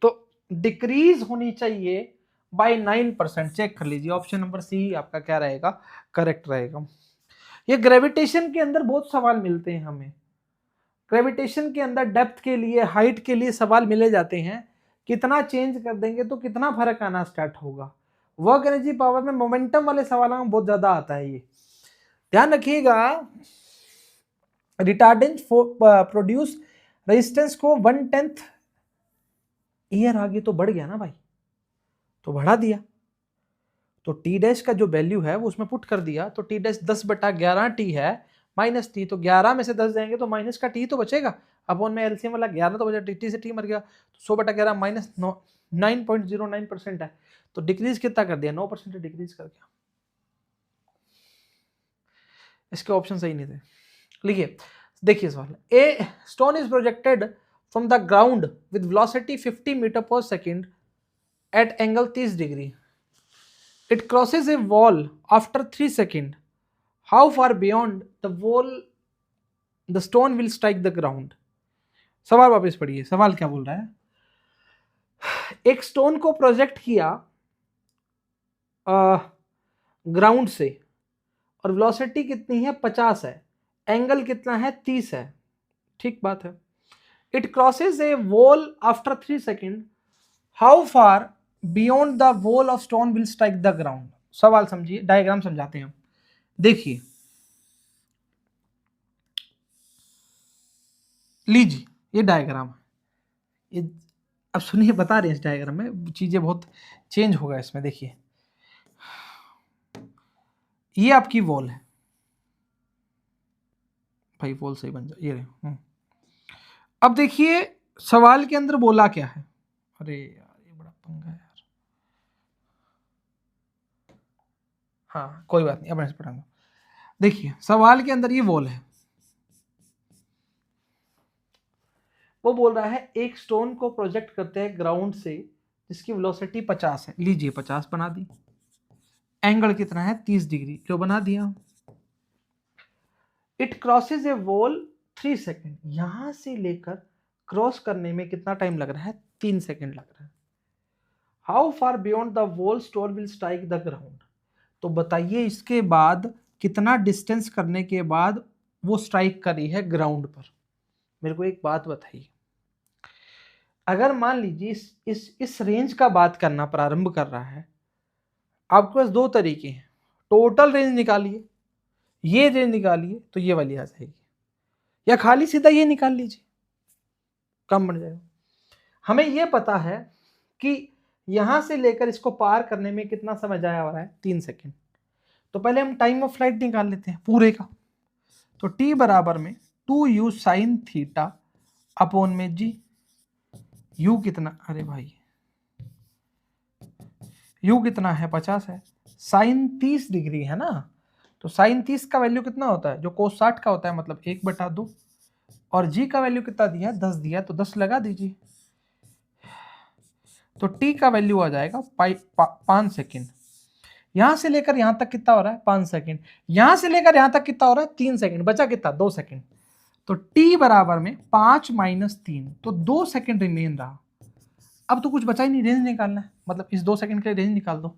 Speaker 1: तो डिक्रीज होनी चाहिए बाय 9%। चेक कर लीजिए, ऑप्शन नंबर सी आपका क्या रहेगा, करेक्ट रहेगा। ये ग्रेविटेशन के अंदर बहुत सवाल मिलते हैं हमें, ग्रेविटेशन के अंदर डेप्थ के लिए, हाइट के लिए सवाल मिले जाते हैं, कितना चेंज कर देंगे तो कितना फर्क आना स्टार्ट होगा। वर्क एनर्जी पावर में मोमेंटम वाले सवालों में बहुत ज्यादा आता है ये, ध्यान रखिएगा। रिटार्डेंट प्रोड्यूस रेजिस्टेंस को 1/10 ईयर आगे तो बढ़ गया ना भाई, तो बढ़ा दिया, तो टी डैश का जो वैल्यू है वो उसमें पुट कर दिया, तो टी डैश 10/11 टी है माइनस टी, तो 11 में से 10 जाएंगे तो माइनस का टी तो बचेगा, अपॉन में एलसीएम वाला 11 तो बचा, टी से टी मर गया, तो 100/11 माइनस 9.09% है, तो डिक्रीज कितना कर दिया, 9% डिक्रीज कर दिया। इसके ऑप्शन सही नहीं थे। लिखिए, देखिए सवाल, a stone is projected from the ground with velocity 50 metre per second at angle 30 degree, it crosses a wall after 3 seconds. How far beyond the wall the stone will strike the ground? सवाल वापस पढ़िए, सवाल क्या बोल रहा है, एक stone को प्रोजेक्ट किया ग्राउंड से और वेलोसिटी कितनी है 50 है, एंगल कितना है 30 है, ठीक बात है। It crosses A wall after 3 second, how far beyond the wall of stone will strike the ground. सवाल समझिए, डायग्राम समझाते हैं हम। देखिए, लीजिए ये डायग्राम है, ये अब सुनिए, बता रहे हैं इस डायग्राम में चीजें बहुत चेंज होगा इसमें। देखिए, ये आपकी वॉल है भाई, वॉल सही बन जाए, ये रहे। अब देखिए सवाल के अंदर बोला क्या है, अरे यार ये बड़ा पंगा है यार, हाँ कोई बात नहीं, अब ऐसे पढ़ाऊंगा। देखिए सवाल के अंदर ये वॉल है, वो बोल रहा है एक स्टोन को प्रोजेक्ट करते हैं ग्राउंड से जिसकी वेलोसिटी 50 है, लीजिए 50 बना दी, एंगल कितना है 30 डिग्री, जो बना दिया। It crosses A wall 3 second, यहां से लेकर क्रॉस करने में कितना टाइम लग रहा है, 3 सेकेंड लग रहा है। How far beyond the wall stone will strike the ground, तो बताइए इसके बाद कितना डिस्टेंस करने के बाद वो स्ट्राइक करी है ग्राउंड पर। मेरे को एक बात बताइए, अगर मान लीजिए इस रेंज का बात करना प्रारंभ कर रहा है, आपके पास दो तरीके हैं, टोटल रेंज निकालिए, ये रेंज निकालिए तो ये वाली आ जाएगी, या खाली सीधा ये निकाल लीजिए, कम बन जाएगा। हमें ये पता है कि यहां से लेकर इसको पार करने में कितना समय जाया हो रहा है, 3 सेकेंड। तो पहले हम टाइम ऑफ फ्लाइट निकाल लेते हैं पूरे का, तो t बराबर में 2u साइन थीटा अपॉन में g, u कितना, अरे भाई u कितना है 50 है, साइन 30 डिग्री है ना, तो साइन 30 का वैल्यू कितना होता है, जो कोस 60 का होता है, मतलब 1/2, और g का वैल्यू कितना दिया है 10 दिया, तो 10 लगा दीजिए, तो t का वैल्यू आ जाएगा 5 सेकेंड। यहां से लेकर यहां तक कितना हो रहा है 5 सेकेंड, यहां से लेकर यहां तक कितना हो रहा है 3 सेकेंड, बचा कितना 2 सेकेंड, तो t बराबर में 5 माइनस 3, तो 2 सेकेंड रिमेन रहा। अब तो कुछ बचा ही नहीं, रेंज निकालना है, मतलब इस 2 सेकेंड के लिए रेंज निकाल दो।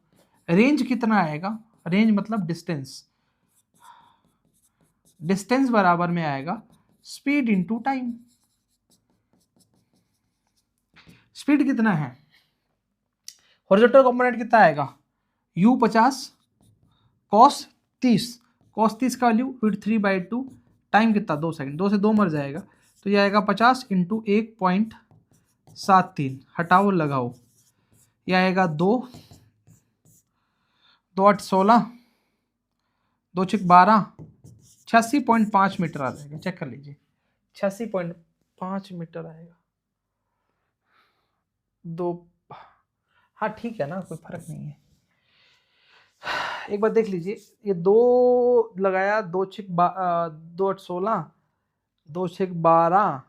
Speaker 1: रेंज कितना आएगा, रेंज मतलब डिस्टेंस, डिस्टेंस बराबर में आएगा स्पीड इंटू टाइम। स्पीड कितना है, हॉरिजॉन्टल कंपोनेंट कितना आएगा, u 50 cos 30 का वैल्यू √3/2, टाइम कितना 2 सेकेंड, 2 से 2 मर जाएगा, तो ये आएगा 50 इंटू 1.73, हटाओ लगाओ, ये आएगा 2 8 16 2 6 12 86.5 मीटर आ जाएगा, चेक कर लीजिए 86.5 मीटर आएगा। दो, हाँ ठीक है ना, कोई फर्क नहीं है। एक बार देख लीजिए, ये 2 लगाया, 2 6 2 8 16 2 6 12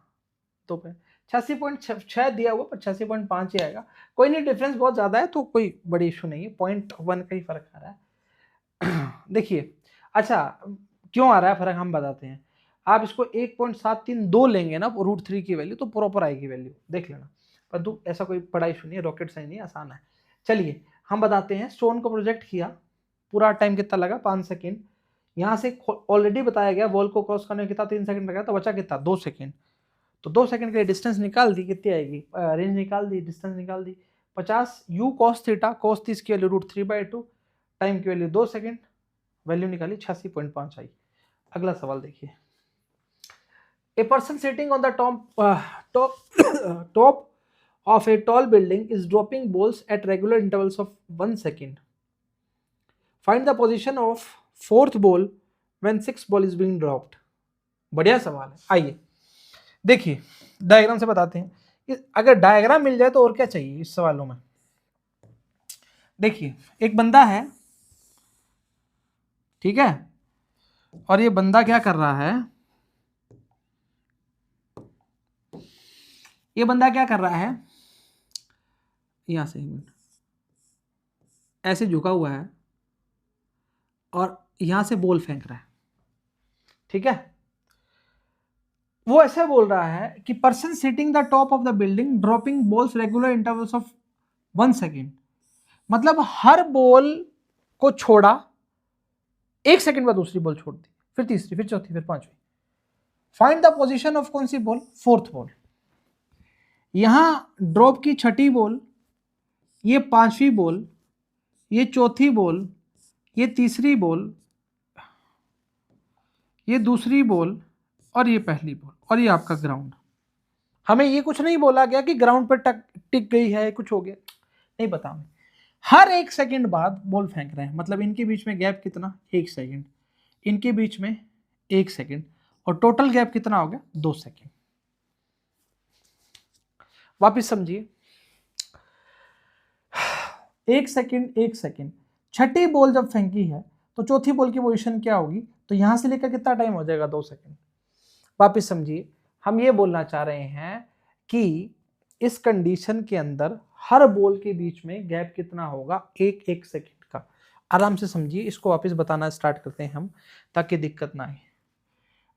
Speaker 1: तो 86.6 दिया हुआ, 86.5 ही आएगा, कोई नहीं, डिफरेंस बहुत ज़्यादा है तो कोई बड़ी इशू नहीं है, 0.1 का ही फर्क आ रहा है। देखिए, अच्छा क्यों आ रहा है फर्क हम बताते हैं। आप इसको 1.732 लेंगे ना √3 की वैल्यू, तो प्रॉपर आएगी वैल्यू, देख लेना, परंतु ऐसा कोई बड़ा इशू नहीं है, रॉकेट साइंस नहीं, आसान है। चलिए हम बताते हैं, स्टोन को प्रोजेक्ट किया, पूरा टाइम कितना लगा 5 सेकेंड, यहाँ से ऑलरेडी बताया गया वॉल को क्रॉस करने में कितना 3 सेकेंड लगा, तो बचा कितना 2 सेकेंड। तो 2 सेकंड के लिए डिस्टेंस निकाल दी, कितनी आएगी, रेंज निकाल दी, डिस्टेंस निकाल दी, 50 u cos थीटा, cos 30 की वैल्यू √3/2, टाइम की वैल्यू 2 सेकंड, वैल्यू निकाली 86.5 आई। अगला सवाल देखिए, a person sitting on the top of a tall building is dropping balls at regular intervals of 1 second. Find the position of fourth ball when sixth ball is being dropped. बढ़िया सवाल है, आइए देखिए diagram से बताते हैं। अगर diagram मिल जाए तो और क्या चाहिए इस सवालों में। देखिए एक बंदा है, ठीक है, और ये बंदा क्या कर रहा है, ये बंदा क्या कर रहा है, यहां से ऐसे झुका हुआ है और यहां से बॉल फेंक रहा है, ठीक है। वो ऐसे बोल रहा है कि person sitting the top of the building dropping balls regular intervals of 1 second, मतलब हर बॉल को छोड़ा, 1 सेकेंड बाद दूसरी बॉल छोड़ दी, फिर तीसरी, फिर चौथी, फिर पांचवी। फाइंड द पोजीशन ऑफ कौन सी बॉल, फोर्थ बॉल। यहां ड्रॉप की छठी बॉल, ये पांचवी बॉल, ये चौथी बॉल, ये तीसरी बॉल, ये दूसरी बॉल और ये पहली बॉल, और ये आपका ग्राउंड। हमें ये कुछ नहीं बोला गया कि ग्राउंड पर टिक गई है, कुछ हो गया, नहीं पता हमें। हर 1 सेकंड बाद बॉल फेंक रहे हैं, मतलब इनके बीच में गैप कितना, 1 सेकंड, इनके बीच में 1 सेकंड, और टोटल गैप कितना हो गया, 2 सेकंड। वापिस समझिए, 1 सेकंड 1 सेकंड, छठी बॉल जब फेंकी है तो चौथी बॉल की पोजीशन क्या होगी, तो यहां से लेकर कितना टाइम हो जाएगा, 2 सेकंड। वापिस समझिए, हम ये बोलना चाह रहे हैं कि इस कंडीशन के अंदर हर बॉल के बीच में गैप कितना होगा, 1 सेकंड का। आराम से समझिए, इसको वापस बताना स्टार्ट करते हैं हम ताकि दिक्कत ना आए।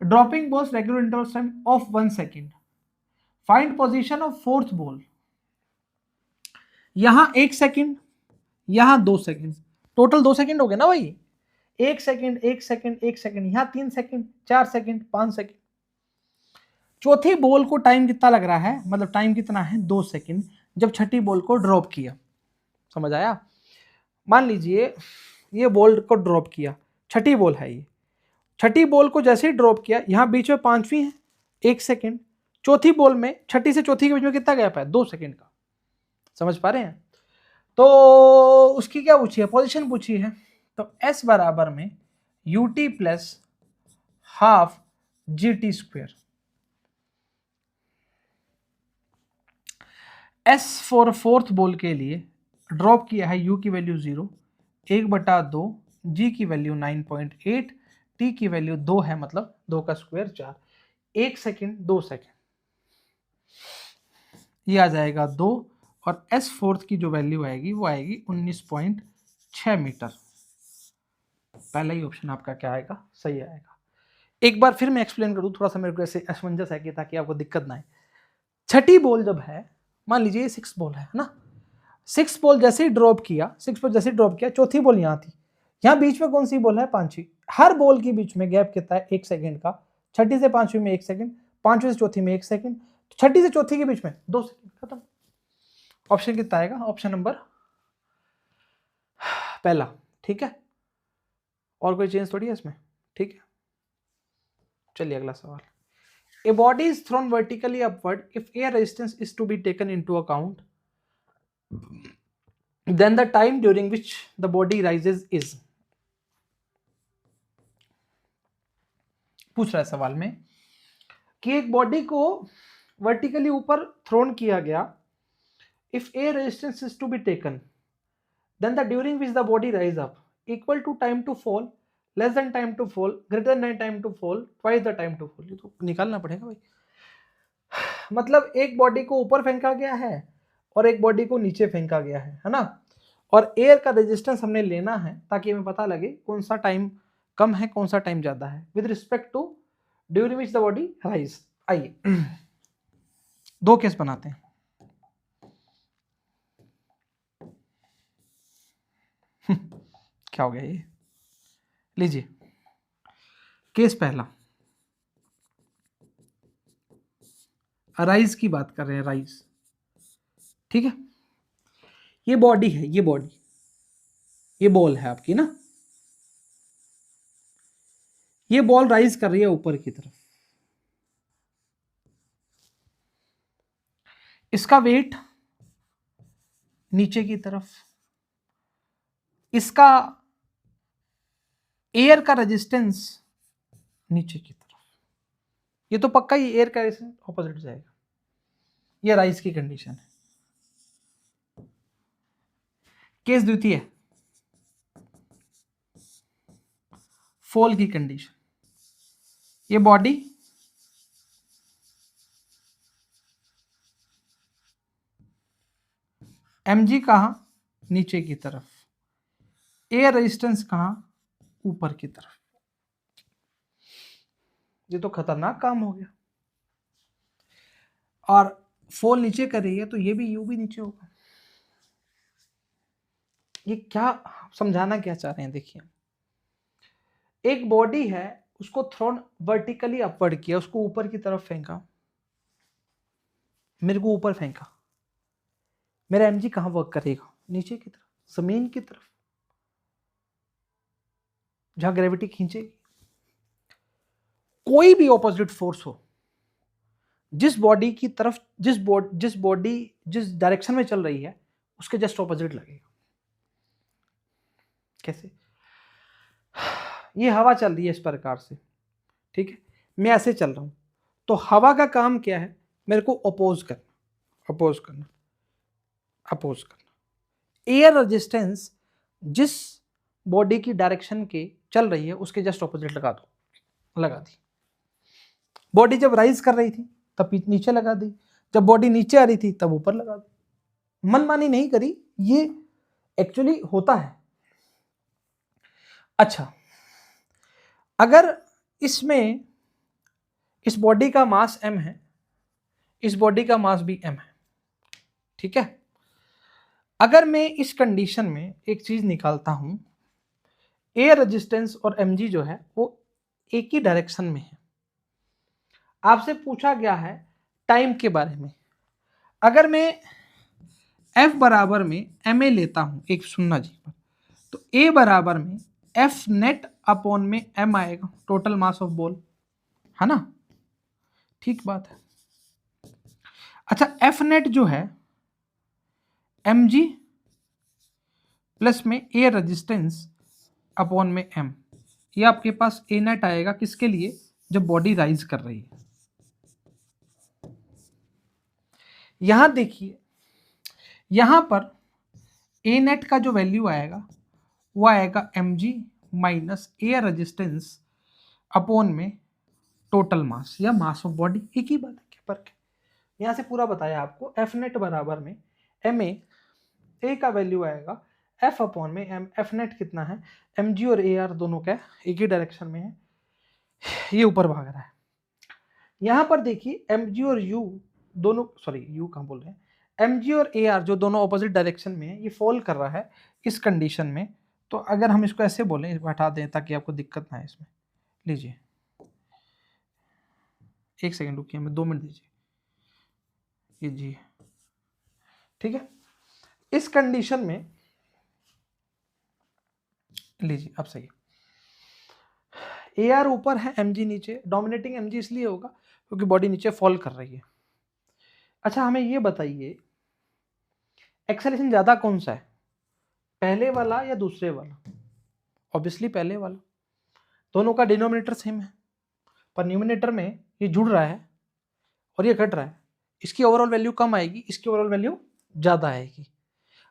Speaker 1: Dropping balls regular interval time of 1 second, find position of fourth ball. यहां 1 सेकंड, यहां 2 सेकंड, टोटल 2 सेकंड हो गए ना भाई, 1 सेकंड 1 सेकंड 1 सेकंड, यहां 3 सेकंड, 4 सेकंड, 5 सेकंड। चौथी बॉल को टाइम कितना लग रहा है, मतलब टाइम कितना है, 2 सेकंड, जब छठी बॉल को ड्रॉप किया। समझ आया। मान लीजिए ये बॉल को ड्रॉप किया, छठी बॉल है ये, छठी बॉल को जैसे ही ड्रॉप किया, यहां बीच में पांचवी है, 1 सेकंड, चौथी बॉल में, छठी से चौथी के बीच में कितना गैप है, 2 सेकंड का। समझ पा रहे हैं। तो उसकी क्या पूछी है, पोजीशन पूछी है, तो s बराबर में ut plus half gt square. S for fourth ball के लिए ड्रॉप किया है, u की वैल्यू 0, 1/2, g की वैल्यू 9.8, t की वैल्यू 2 है, मतलब 2 का स्क्वायर 4, 1 सेकंड 2 सेकंड, ये आ जाएगा 2, और S फोर्थ की जो वैल्यू आएगी वो आएगी 19.6 मीटर। पहला ही ऑप्शन आपका क्या आएगा, सही आएगा। एक बार फिर मैं एक्सप्लेन कर दूं, थोड़ा सा मेरे को ऐसे असमंजस है कि ताकि आपको दिक्कत ना आए। छठी बॉल जब है, मान लीजिए 6 बॉल है ना, 6 बॉल जैसे ही ड्रॉप किया, 6 बॉल जैसे ही ड्रॉप किया, चौथी बॉल यहाँ थी, यहाँ बीच में कौन सी बॉल है, पांचवी। हर बॉल के बीच में गैप कितना है, 1 सेकंड का, छठी से पांचवी में 1 सेकंड, पांचवी से चौथी में 1 सेकंड, छठी से चौथी के बीच में 2 सेकंड, खत्म। ऑप्शन कितना आएगा, ऑप्शन नंबर पहला, ठीक है। और कोई चेंज थोड़ी है इसमें, ठीक है। चलिए अगला सवाल। A body is thrown vertically upward. If air resistance is to be taken into account, then the time during which the body rises is. पूछ रहा है सवाल में कि एक बॉडी को वर्टिकली ऊपर थ्रोन किया गया, if air resistance is to be taken, then the during which the body rise up equal to time to fall, less than time to fall, greater than time to fall, twice the time to fall. ये तो निकालना पड़ेगा भाई। मतलब एक body को ऊपर फेंका गया है और एक बॉडी को नीचे फेंका गया है ना, और एयर का रेजिस्टेंस हमने लेना है ताकि हमें पता लगे कौन सा टाइम कम है, कौन सा टाइम ज्यादा है, with respect to during which the body rise. आइए 2 केस बनाते हैं। क्या हो गया ये, लीजिए केस पहला, राइज की बात कर रहे हैं, राइज, ठीक है। ये बॉडी है, ये बॉडी, ये बॉल है आपकी ना, ये बॉल राइज कर रही है ऊपर की तरफ, इसका वेट नीचे की तरफ, इसका एयर का रेजिस्टेंस नीचे की तरफ, ये तो पक्का ही एयर का रेजिस्टेंस ऑपोजिट जाएगा। ये राइज की कंडीशन है। केस द्वितीय, फॉल की कंडीशन, ये बॉडी mg कहां, नीचे की तरफ, एयर रेजिस्टेंस कहां, ऊपर की तरफ। ये तो खतरनाक काम हो गया। और फॉल नीचे कर रही है तो ये भी यू भी नीचे होगा। ये क्या समझाना क्या चाह रहे हैं, देखिए, एक बॉडी है, उसको थ्रोन वर्टिकली अपवर्ड किया, उसको ऊपर की तरफ फेंका, मेरे को ऊपर फेंका, मेरा एमजी कहां वर्क करेगा, नीचे की तरफ, जमीन की तरफ, जहां ग्रेविटी खींचेगी। कोई भी ऑपोजिट फोर्स हो, जिस बॉडी की तरफ, जिस बॉडी जिस डायरेक्शन में चल रही है, उसके जस्ट ऑपोजिट लगेगा। कैसे? ये हवा चल रही है इस प्रकार से, ठीक है, मैं ऐसे चल रहा हूं, तो हवा का काम क्या है, मेरे को अपोज करना, अपोज करना, अपोज करना। एयर रेजिस्टेंस जिस बॉडी की डायरेक्शन के चल रही है उसके जस्ट ऑपोजिट लगा दो, लगा दी। बॉडी जब राइज कर रही थी तब नीचे लगा दी, जब बॉडी नीचे आ रही थी तब ऊपर लगा दी। मनमानी नहीं करी, ये एक्चुअली होता है। अच्छा, अगर इसमें इस बॉडी का मास m है, इस बॉडी का मास भी m है, ठीक है। अगर मैं इस कंडीशन में एक चीज निकालता हूं, एयर रेजिस्टेंस और mg जो है वो एक ही डायरेक्शन में है। आपसे पूछा गया है टाइम के बारे में। अगर मैं f बराबर में ma लेता हूं, एक सुनना जी, तो a बराबर में f नेट अपॉन में m आएगा, टोटल मास ऑफ बॉल, है ना, ठीक बात है। अच्छा, f नेट जो है mg प्लस में एयर रेजिस्टेंस अपॉन में m, ये आपके पास a नेट आएगा, किसके लिए, जब बॉडी राइज कर रही है। यहां देखिए, यहां पर a नेट का जो वैल्यू आएगा वो आएगा mg minus air resistance upon में टोटल मास या मास ऑफ बॉडी, एक ही बात है, क्या फर्क है। यहां से पूरा बताया आपको, एफ नेट बराबर में एम ए का वैल्यू आएगा एफ अपॉन में एम, एफ नेट कितना है, एम जी और ए आर दोनों का एक ही डायरेक्शन में है, ये ऊपर भाग रहा है। यहां पर देखिए एम जी और यू दोनों, सॉरी यू कहां बोल रहे हैं, एम जी और ए आर जो दोनों ऑपोजिट डायरेक्शन में है, ये फॉल कर रहा है इस कंडीशन में। तो अगर हम इसको ऐसे बोलें, इसको हटा दें ताकि आपको दिक्कत ना है इसमें, लीजिए एक सेकेंड रुकिए, हमें 2 मिनट दीजिए, ये जी, ठीक है। इस कंडीशन में लीजिए, अब सही है, ए आर ऊपर है, एम जी नीचे, डोमिनेटिंग एम जी इसलिए होगा क्योंकि बॉडी नीचे फॉल कर रही है। अच्छा, हमें ये बताइए एक्सेलरेशन ज्यादा कौन सा है, पहले वाला या दूसरे वाला? ऑब्वियसली पहले वाला, दोनों का डिनोमिनेटर सेम है, पर न्यूमिनेटर में ये जुड़ रहा है और ये घट रहा है, इसकी ओवरऑल वैल्यू कम आएगी, इसकी ओवरऑल वैल्यू ज्यादा आएगी।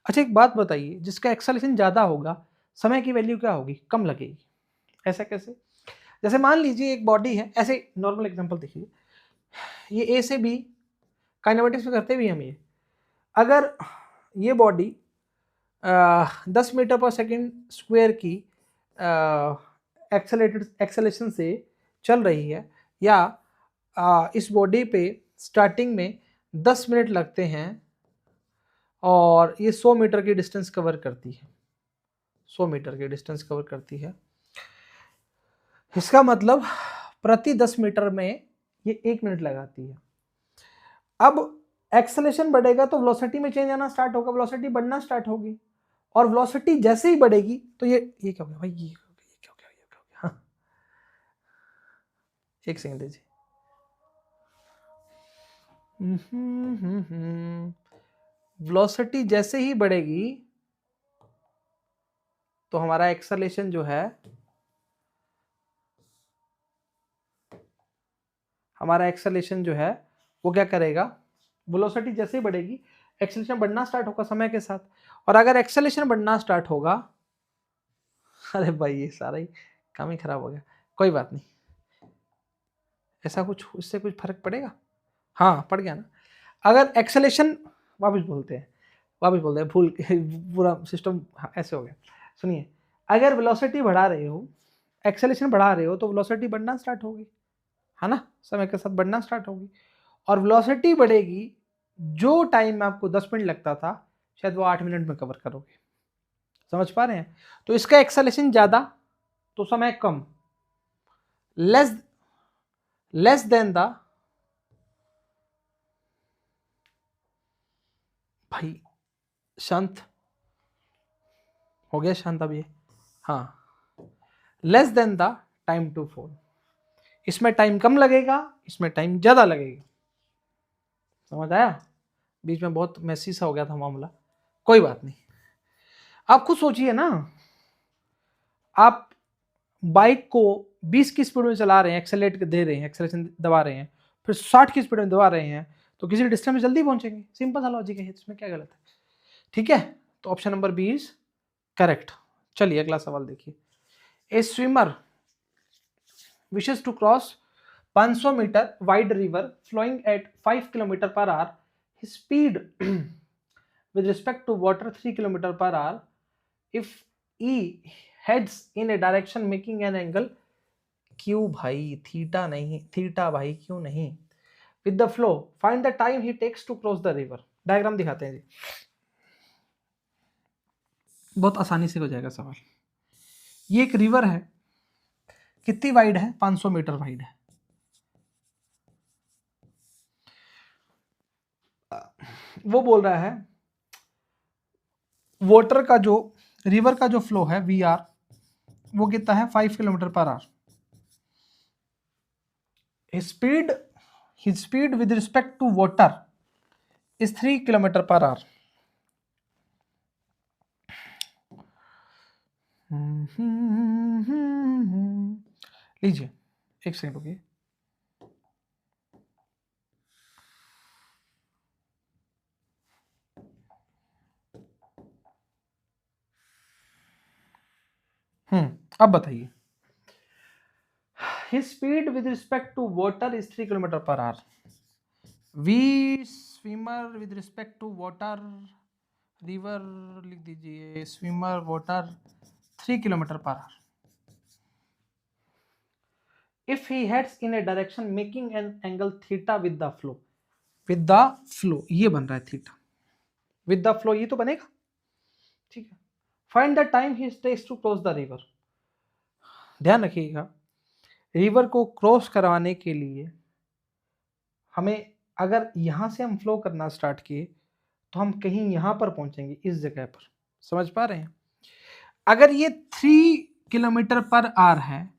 Speaker 1: अच्छा, एक बात बताइए, जिसका एक्सेलरेशन ज्यादा होगा समय की वैल्यू क्या होगी, कम लगेगी। ऐसा कैसे? जैसे मान लीजिए एक बॉडी है, ऐसे नॉर्मल एग्जांपल देखिए, ये ए से बी, काइनेमेटिक्स में करते भी हम ये, अगर ये body 10 metre per second square की एक्सेलेरेशन से चल रही है, या इस बॉडी पे स्टार्टिंग में 10 मिनट लगते हैं और ये 100 मीटर की डिस्टेंस कवर करती है, 100 मीटर की डिस्टेंस कवर करती है, इसका मतलब प्रति 10 मीटर में ये 1 मिनट लगाती है। अब एक्सेलेरेशन बढ़ेगा तो वेलोसिटी में चेंज आना स्टार्ट होगा, वेलोसिटी बढ़ना स्टार्ट होगी, और वेलोसिटी जैसे ही बढ़ेगी तो ये क्या हो गया भाई, ये क्या हो गया, ये क्या हो गया, हाँ एक सेकंड दीजिए। वेलोसिटी जैसे ही बढ़ेगी तो हमारा एक्सेलेरेशन जो है, हमारा एक्सेलेरेशन जो है वो क्या करेगा, वेलोसिटी जैसे ही बढ़ेगी एक्सेलेरेशन बढ़ना स्टार्ट होगा समय के साथ, और अगर एक्सेलेरेशन बढ़ना स्टार्ट होगा, अरे भाई ये सारा ही काम ही खराब हो गया, कोई बात नहीं, ऐसा कुछ इससे कुछ फर्क पड़ेगा, हाँ पड़ गया ना। अगर एक्सेलेरेशन, वापस बोलते हैं भूल पूरा सिस्टम ऐसे हो गया। सुनिए, अगर वेलोसिटी बढ़ा रहे हो, एक्सेलेरेशन बढ़ा रहे हो तो वेलोसिटी बढ़ना स्टार्ट होगी, है ना, समय के साथ बढ़ना स्टार्ट होगी, और वेलोसिटी बढ़ेगी, जो टाइम में आपको 10 मिनट लगता था शायद वो 8 मिनट में कवर करोगे, समझ पा रहे हैं। तो इसका एक्सेलेरेशन ज्यादा तो समय कम, लेस देन द, भाई शांत हो गया, शांत अब ये, हाँ, less than the time to fall, इसमें टाइम कम लगेगा, इसमें टाइम ज्यादा लगेगा, समझ आया। बीच में बहुत मैसी सा हो गया था मामला, कोई बात नहीं। आप खुद सोचिए ना, आप बाइक को 20 की स्पीड में चला रहे हैं, एक्सेलेरेट दे रहे हैं, एक्सेलेरेशन दबा रहे हैं, फिर 60 की स्पीड में दबा रहे हैं, तो किसी डिस्टेंस में जल्दी पहुंचेंगे, सिंपल सा लॉजिक है, इसमें क्या गलत है, ठीक है। तो option number B is correct. चलिए अगला सवाल देखिए। A swimmer wishes to cross 500 metre wide river flowing at 5 kilometre per hour, his speed with respect to water 3 kilometer per hour, if E heads in a direction making an angle, क्यों भाई theta नहीं, theta भाई क्यों नहीं, with the flow find the time he takes to cross the river। Diagram दिखाते हैं जी, बहुत आसानी से हो जाएगा सवाल। ये एक रिवर है, कितनी वाइड है, 500 मीटर वाइड है, वो बोल रहा है वाटर का जो, रिवर का जो फ्लो है वी आर, वो कितना है 5 kilometre per hour, his speed with respect to water is 3 kilometre per our. लीजिए एक सेकंड रुकिए, अब बताइए। His speed with respect to water is 3 kilometre per hour, V swimmer with respect to water, river लिख दीजिए, swimmer water 3 kilometre per hour, if he heads in a direction making an angle theta with the flow, with the flow ये बन रहा है theta, with the flow ये तो बनेगा, ठीक है। Find the time he takes to cross the river, ध्यान रखिएगा, रिवर को क्रॉस करवाने के लिए हमें, अगर यहां से हम फ्लो करना स्टार्ट किए तो हम कहीं यहां पर पहुंचेंगे, इस जगह पर, समझ पा रहे हैं। अगर ये 3 किलोमीटर पर आवर है,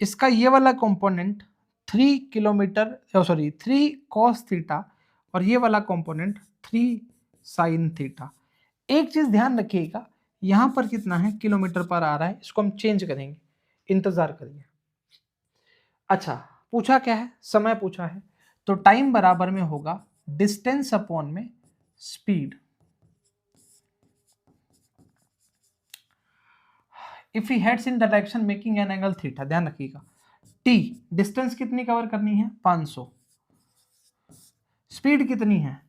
Speaker 1: इसका ये वाला component 3 kilometre, sorry 3 cos theta, और ये वाला कंपोनेंट 3 साइन थीटा। एक चीज ध्यान रखिएगा, यहां पर कितना है, किलोमीटर पर आ रहा है, इसको हम चेंज करेंगे, इंतजार करिए। अच्छा पूछा क्या है, समय पूछा है, तो टाइम बराबर में होगा डिस्टेंस अपॉन में speed. If he heads in direction making an angle theta, ध्यान रखिएगा, टी डिस्टेंस कितनी कवर करनी है 500, स्पीड कितनी है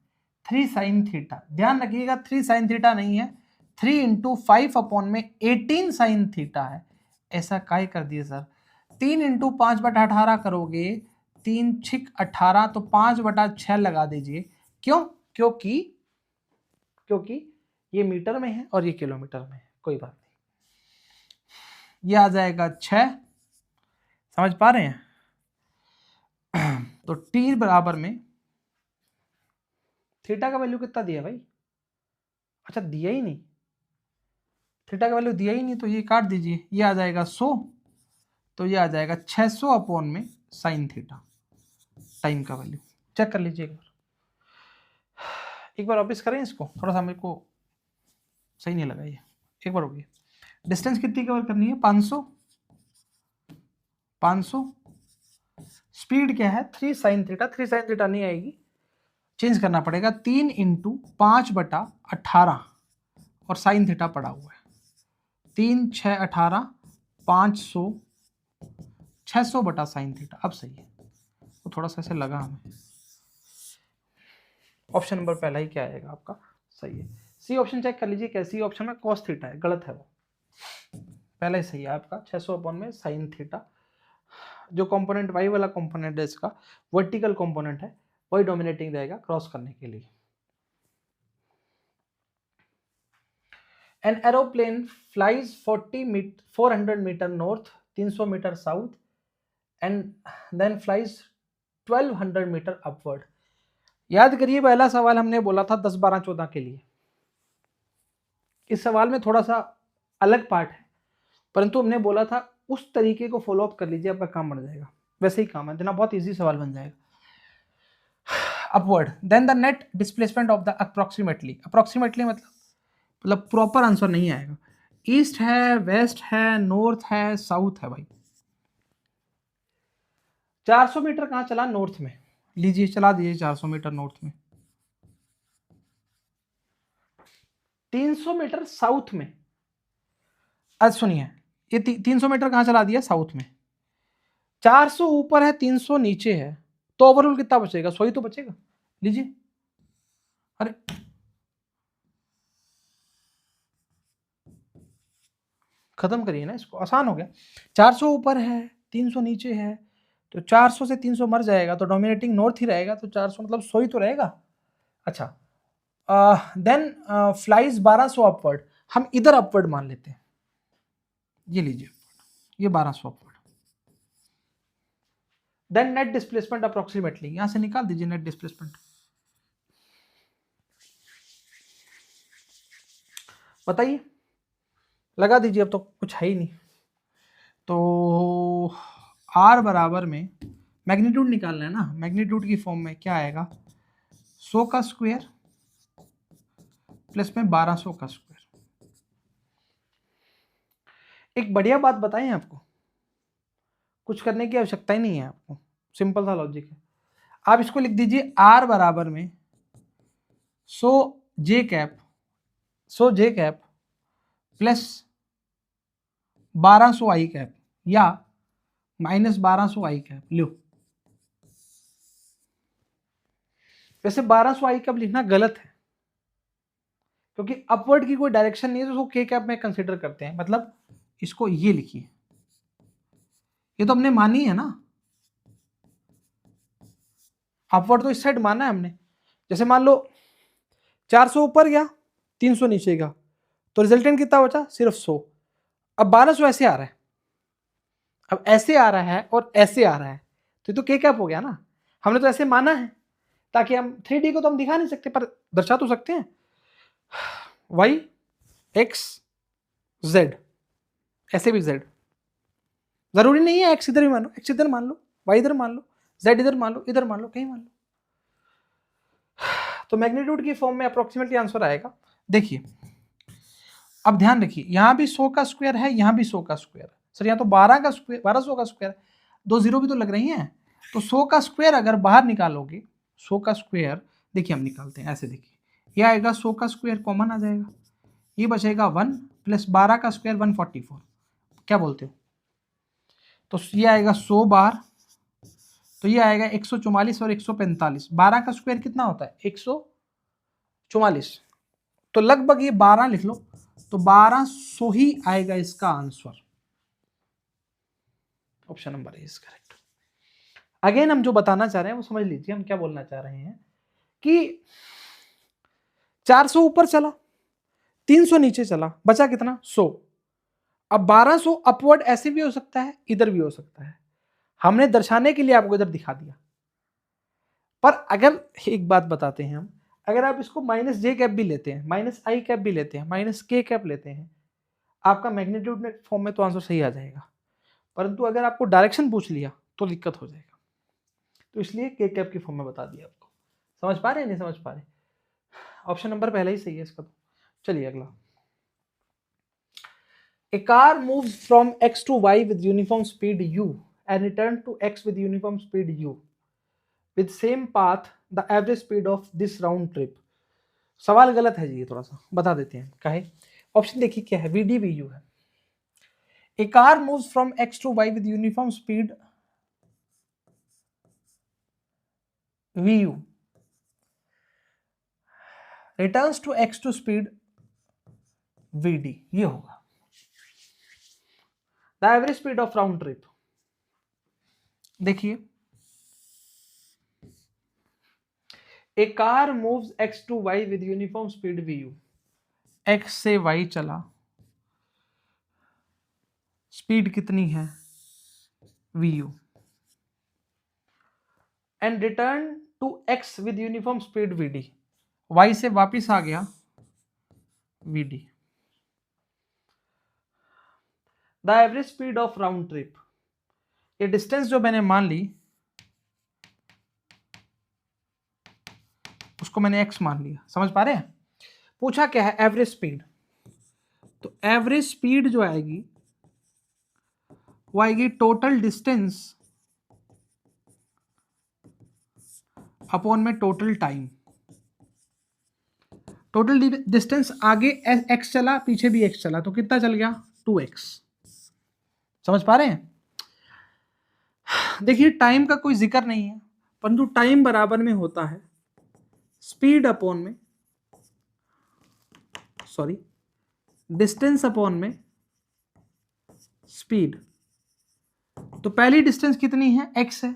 Speaker 1: 3 साइन थीटा, ध्यान रखिएगा 3 साइन थीटा नहीं है, 3 इंटू 5 अपॉन में 18 साइन थीटा है। ऐसा काय कर दिए सर, 3 इंटू 5/18 करोगे, 3 6 18, तो 5/6 लगा दीजिए, क्यों, क्योंकि ये मीटर में है और ये किलोमीटर में है, कोई बात नहीं, ये आ जाएगा 6, समझ पा रहे हैं। तो टी बराबर में थीटा का वैल्यू कितना दिया भाई? अच्छा दिया ही नहीं, थीटा का वैल्यू दिया ही नहीं, तो ये काट दीजिए, ये आ जाएगा 100, तो ये आ जाएगा 600 अपॉन में साइन थीटा, टाइम का वैल्यू। चेक कर लीजिए एक बार वापस करें इसको, थोड़ा सा मेरे को सही नहीं लगा ये, एक बार हो गया। डिस्टेंस कितनी कवर करनी है? 500, 500। स्पीड क्या है? 3 साइन थीटा, 3 साइन थीटा नहीं आएगी, चेंज करना पड़ेगा, 3 इंटू 5/18 और साइन थीटा पड़ा हुआ है, 3 6 18 500 600 बटा साइन थीटा। अब सही है, तो थोड़ा सा ऐसे लगा हमें। ऑप्शन नंबर पहला ही क्या आएगा आपका? सही है। सी ऑप्शन चेक कर लीजिए, क्या सी ऑप्शन में कॉस थीटा है? गलत है वो, पहला ही सही है आपका, 600 अपॉन में साइन थीटा। जो कंपोनेंट वाई वाला कंपोनेंट है इसका, वर्टिकल कंपोनेंट है, वही डोमिनेटिंग रहेगा क्रॉस करने के लिए। An aeroplane flies 400 metre north, 300 metre south and then flies 1200 metre upward. याद करिए पहला सवाल हमने बोला था 10 12 14 के लिए। इस सवाल में थोड़ा सा अलग पार्ट है, परंतु हमने बोला था उस तरीके को फॉलो अप कर लीजिए, आपका काम बन जाएगा। वैसे ही काम है, इतना बहुत इजी सवाल बन जाएगा। Upward, then the net displacement of the approximately, approximately मतलब प्रॉपर आंसर नहीं आएगा। ईस्ट है, वेस्ट है, नॉर्थ है, साउथ है भाई। 400 मीटर कहां चला? नॉर्थ में। लीजिए चला दीजिए 400 मीटर नॉर्थ में, 300 मीटर साउथ में। आज सुनिए, ये 300 मीटर कहां चला दिया? साउथ में। 400 ऊपर है, 300 नीचे है, तो ओवरऑल कितना बचेगा? 100 ही तो बचेगा। लीजिए, अरे खत्म करिए ना इसको, आसान हो गया। 400 ऊपर है, 300 नीचे है, तो 400 से 300 मर जाएगा, तो डोमिनेटिंग नॉर्थ ही रहेगा, तो 400 मतलब 100 ही तो रहेगा। अच्छा, देन फ्लाइज 1200 अपवर्ड, हम इधर अपवर्ड मान लेते हैं, ये लीजिए ये 1200 upward. Then net displacement approximately, यहां से निकाल दीजिए नेट डिस्प्लेसमेंट, बताइए, लगा दीजिए, अब तो कुछ है ही नहीं। तो R बराबर में मैग्नीट्यूड निकालना है ना, मैग्नीट्यूड की फॉर्म में क्या आएगा? 100 का स्क्वायर प्लस में 1200 का स्क्वायर। एक बढ़िया बात बताएं आपको, कुछ करने की आवश्यकता ही नहीं है आपको, सिंपल सा लॉजिक है। आप इसको लिख दीजिए R बराबर में 100 जे कैप प्लस 1200 आई कैप या माइनस 1200 आई कैप। लो, वैसे 1200 आई कैप लिखना गलत है, क्योंकि अपवर्ड की कोई डायरेक्शन नहीं है, तो उसको के कैप में कंसीडर करते हैं। मतलब इसको ये लिखिए, ये तो हमने मानी है ना, अपवर्ड तो इस साइड माना है हमने। जैसे मान लो 400 ऊपर गया, 300 नीचे गया, तो रिजल्टेंट कितना बचा? सिर्फ 100। अब 1200 ऐसे आ रहा है, अब ऐसे आ रहा है और ऐसे आ रहा है, तो ये तो के कैप हो गया ना। हमने तो ऐसे माना है, ताकि हम 3D को तो हम दिखा नहीं सकते, पर दर्शा तो सकते हैं। y x z, ऐसे भी z, जरूरी नहीं है x इधर ही मान लो, x इधर मान लो, y इधर मान लो, z इधर मान लो, इधर मान लो, कहीं मान लो। तो मैग्नीट्यूड की फॉर्म में अप्रोक्सीमेटली आंसर आएगा। देखिए अब ध्यान रखिए, यहां भी 100 का स्क्वायर है, यहां भी 100 का स्क्वायर है। सर यहाँ तो 12 का स्क्वायर, 1200 का स्क्वायर है, 2 जीरो भी तो लग रही हैं। तो 100 का स्क्वायर अगर बाहर निकालोगे, 100 का स्क्वायर, देखिए हम निकालते हैं ऐसे, देखिए ये आएगा 100 का स्क्वायर कॉमन आ जाएगा, ये बचेगा 1 प्लस 12 का स्क्वायर 144, क्या बोलते हो? तो ये आएगा 100 बार, तो ये आएगा 144 और 145, 12 का स्क्वायर कितना होता है? 144, तो लगभग ये 12 लिख लो, तो 1200 ही आएगा इसका answer. Option number A is correct. Again हम जो बताना चाह रहे हैं वो समझ लीजिए, हम क्या बोलना चाह रहे हैं कि 400 ऊपर चला, 300 नीचे चला, बचा कितना? 100। अब 1200 अपवर्ड ऐसे भी हो सकता है, इधर भी हो सकता है, हमने दर्शाने के लिए आपको इधर दिखा दिया। पर अगर एक बात बताते हैं हम, अगर आप इसको माइनस जे कैप भी लेते हैं, माइनस आई कैप भी लेते हैं, माइनस के कैप लेते हैं, आपका मैग्नीट्यूड में फॉर्म में तो आंसर सही आ जाएगा, परंतु अगर आपको डायरेक्शन पूछ लिया तो दिक्कत हो जाएगा। तो इसलिए के कैप की फॉर्म में बता दिया आपको। समझ पा रहे हैं, नहीं समझ पा रहे? ऑप्शन नंबर पहला ही सही है इसका। तो चलिए अगला। A car moves from x to y with uniform speed u and return to x with uniform speed u with same path, the average speed of this round trip। सवाल गलत है जी, ये थोड़ा सा बता देते हैं क्या है। ऑप्शन देखिए क्या है, vd vu है। A car moves from x to y with uniform speed vu returns to x to speed vd, ये होगा the average speed of round trip. देखिए a car moves x to y with uniform speed vu, x से y चला, speed कितनी है vu, and return to x with uniform speed vd, y से वापिस आ गया vd। The average speed of round trip, ये डिस्टेंस जो मैंने मान ली उसको मैंने x मान लिया। समझ पा रहे हैं? पूछा क्या है, एवरेज स्पीड। तो एवरेज स्पीड जो आएगी वो आएगी टोटल डिस्टेंस अपॉन में टोटल टाइम। टोटल डिस्टेंस आगे x चला, पीछे भी x चला, तो कितना चल गया 2x। समझ पा रहे हैं? देखिए टाइम का कोई जिक्र नहीं है, परंतु टाइम बराबर में होता है स्पीड अपॉन में, सॉरी डिस्टेंस अपॉन में स्पीड। तो पहली डिस्टेंस कितनी है, x है,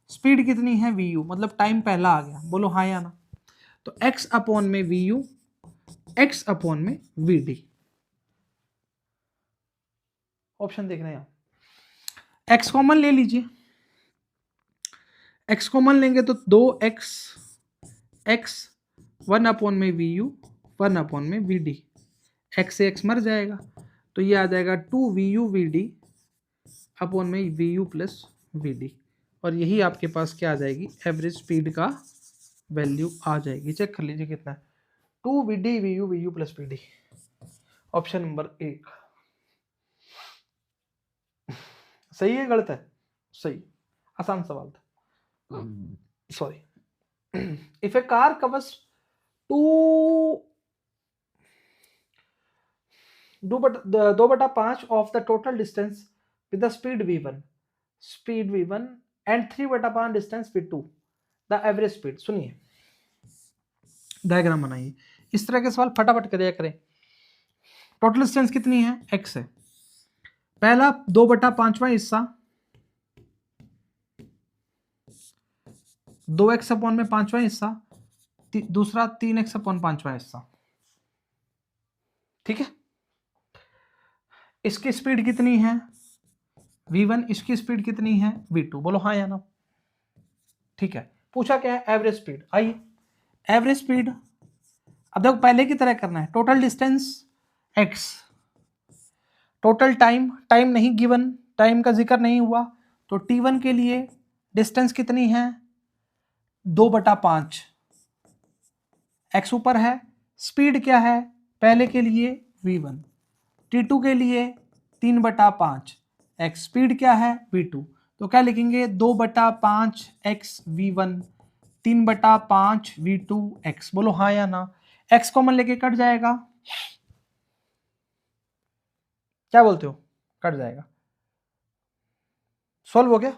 Speaker 1: स्पीड कितनी है vu, मतलब टाइम पहला आ गया। बोलो हाँ या ना? तो x अपॉन में vu, x अपॉन में vd। ऑप्शन देख रहे हैं आप, x कॉमन ले लीजिए, x कॉमन लेंगे तो 2x, x 1 अपॉन में vu, 1 अपॉन में vd, x से x मर जाएगा, तो ये आ जाएगा 2vu vd अपॉन में vu प्लस vd, और यही आपके पास क्या आ जाएगी, एवरेज स्पीड का वैल्यू आ जाएगी। चेक कर लीजिए कितना है, 2 vd vu vu plus vd। Option number 1 सही है, गलत है? सही, आसान सवाल था, sorry. If A car covers 2/5 of the total distance with the speed v1 and 3/5 distance v2, the average speed. सुनिए, डायग्राम बनाइए, इस तरह के सवाल फटाफट करिया करें। टोटल डिस्टेंस कितनी है, x है, पहला 2/5वां हिस्सा 2x अपॉन में 5वां हिस्सा, दूसरा 3x अपॉन 5वां हिस्सा। ठीक है, इसकी स्पीड कितनी है v1, इसकी स्पीड कितनी है v2। बोलो हाँ या ना? ठीक है, पूछा क्या है, एवरेज स्पीड। आइए एवरेज स्पीड, अब देखो पहले की तरह करना है, total distance x, total time, time नहीं गिवन, टाइम का जिक्र नहीं हुआ, तो t1 के लिए डिस्टेंस कितनी है 2/5, x ऊपर है, स्पीड क्या है पहले के लिए v1, t2 के लिए 3/5, x स्पीड क्या है v2, तो क्या लिखेंगे 2/5 x v1, 3/5 v2 x। बोलो हाँ या ना? x कॉमन लेके कट जाएगा, क्या बोलते हो, कट जाएगा। सॉल्व हो गया?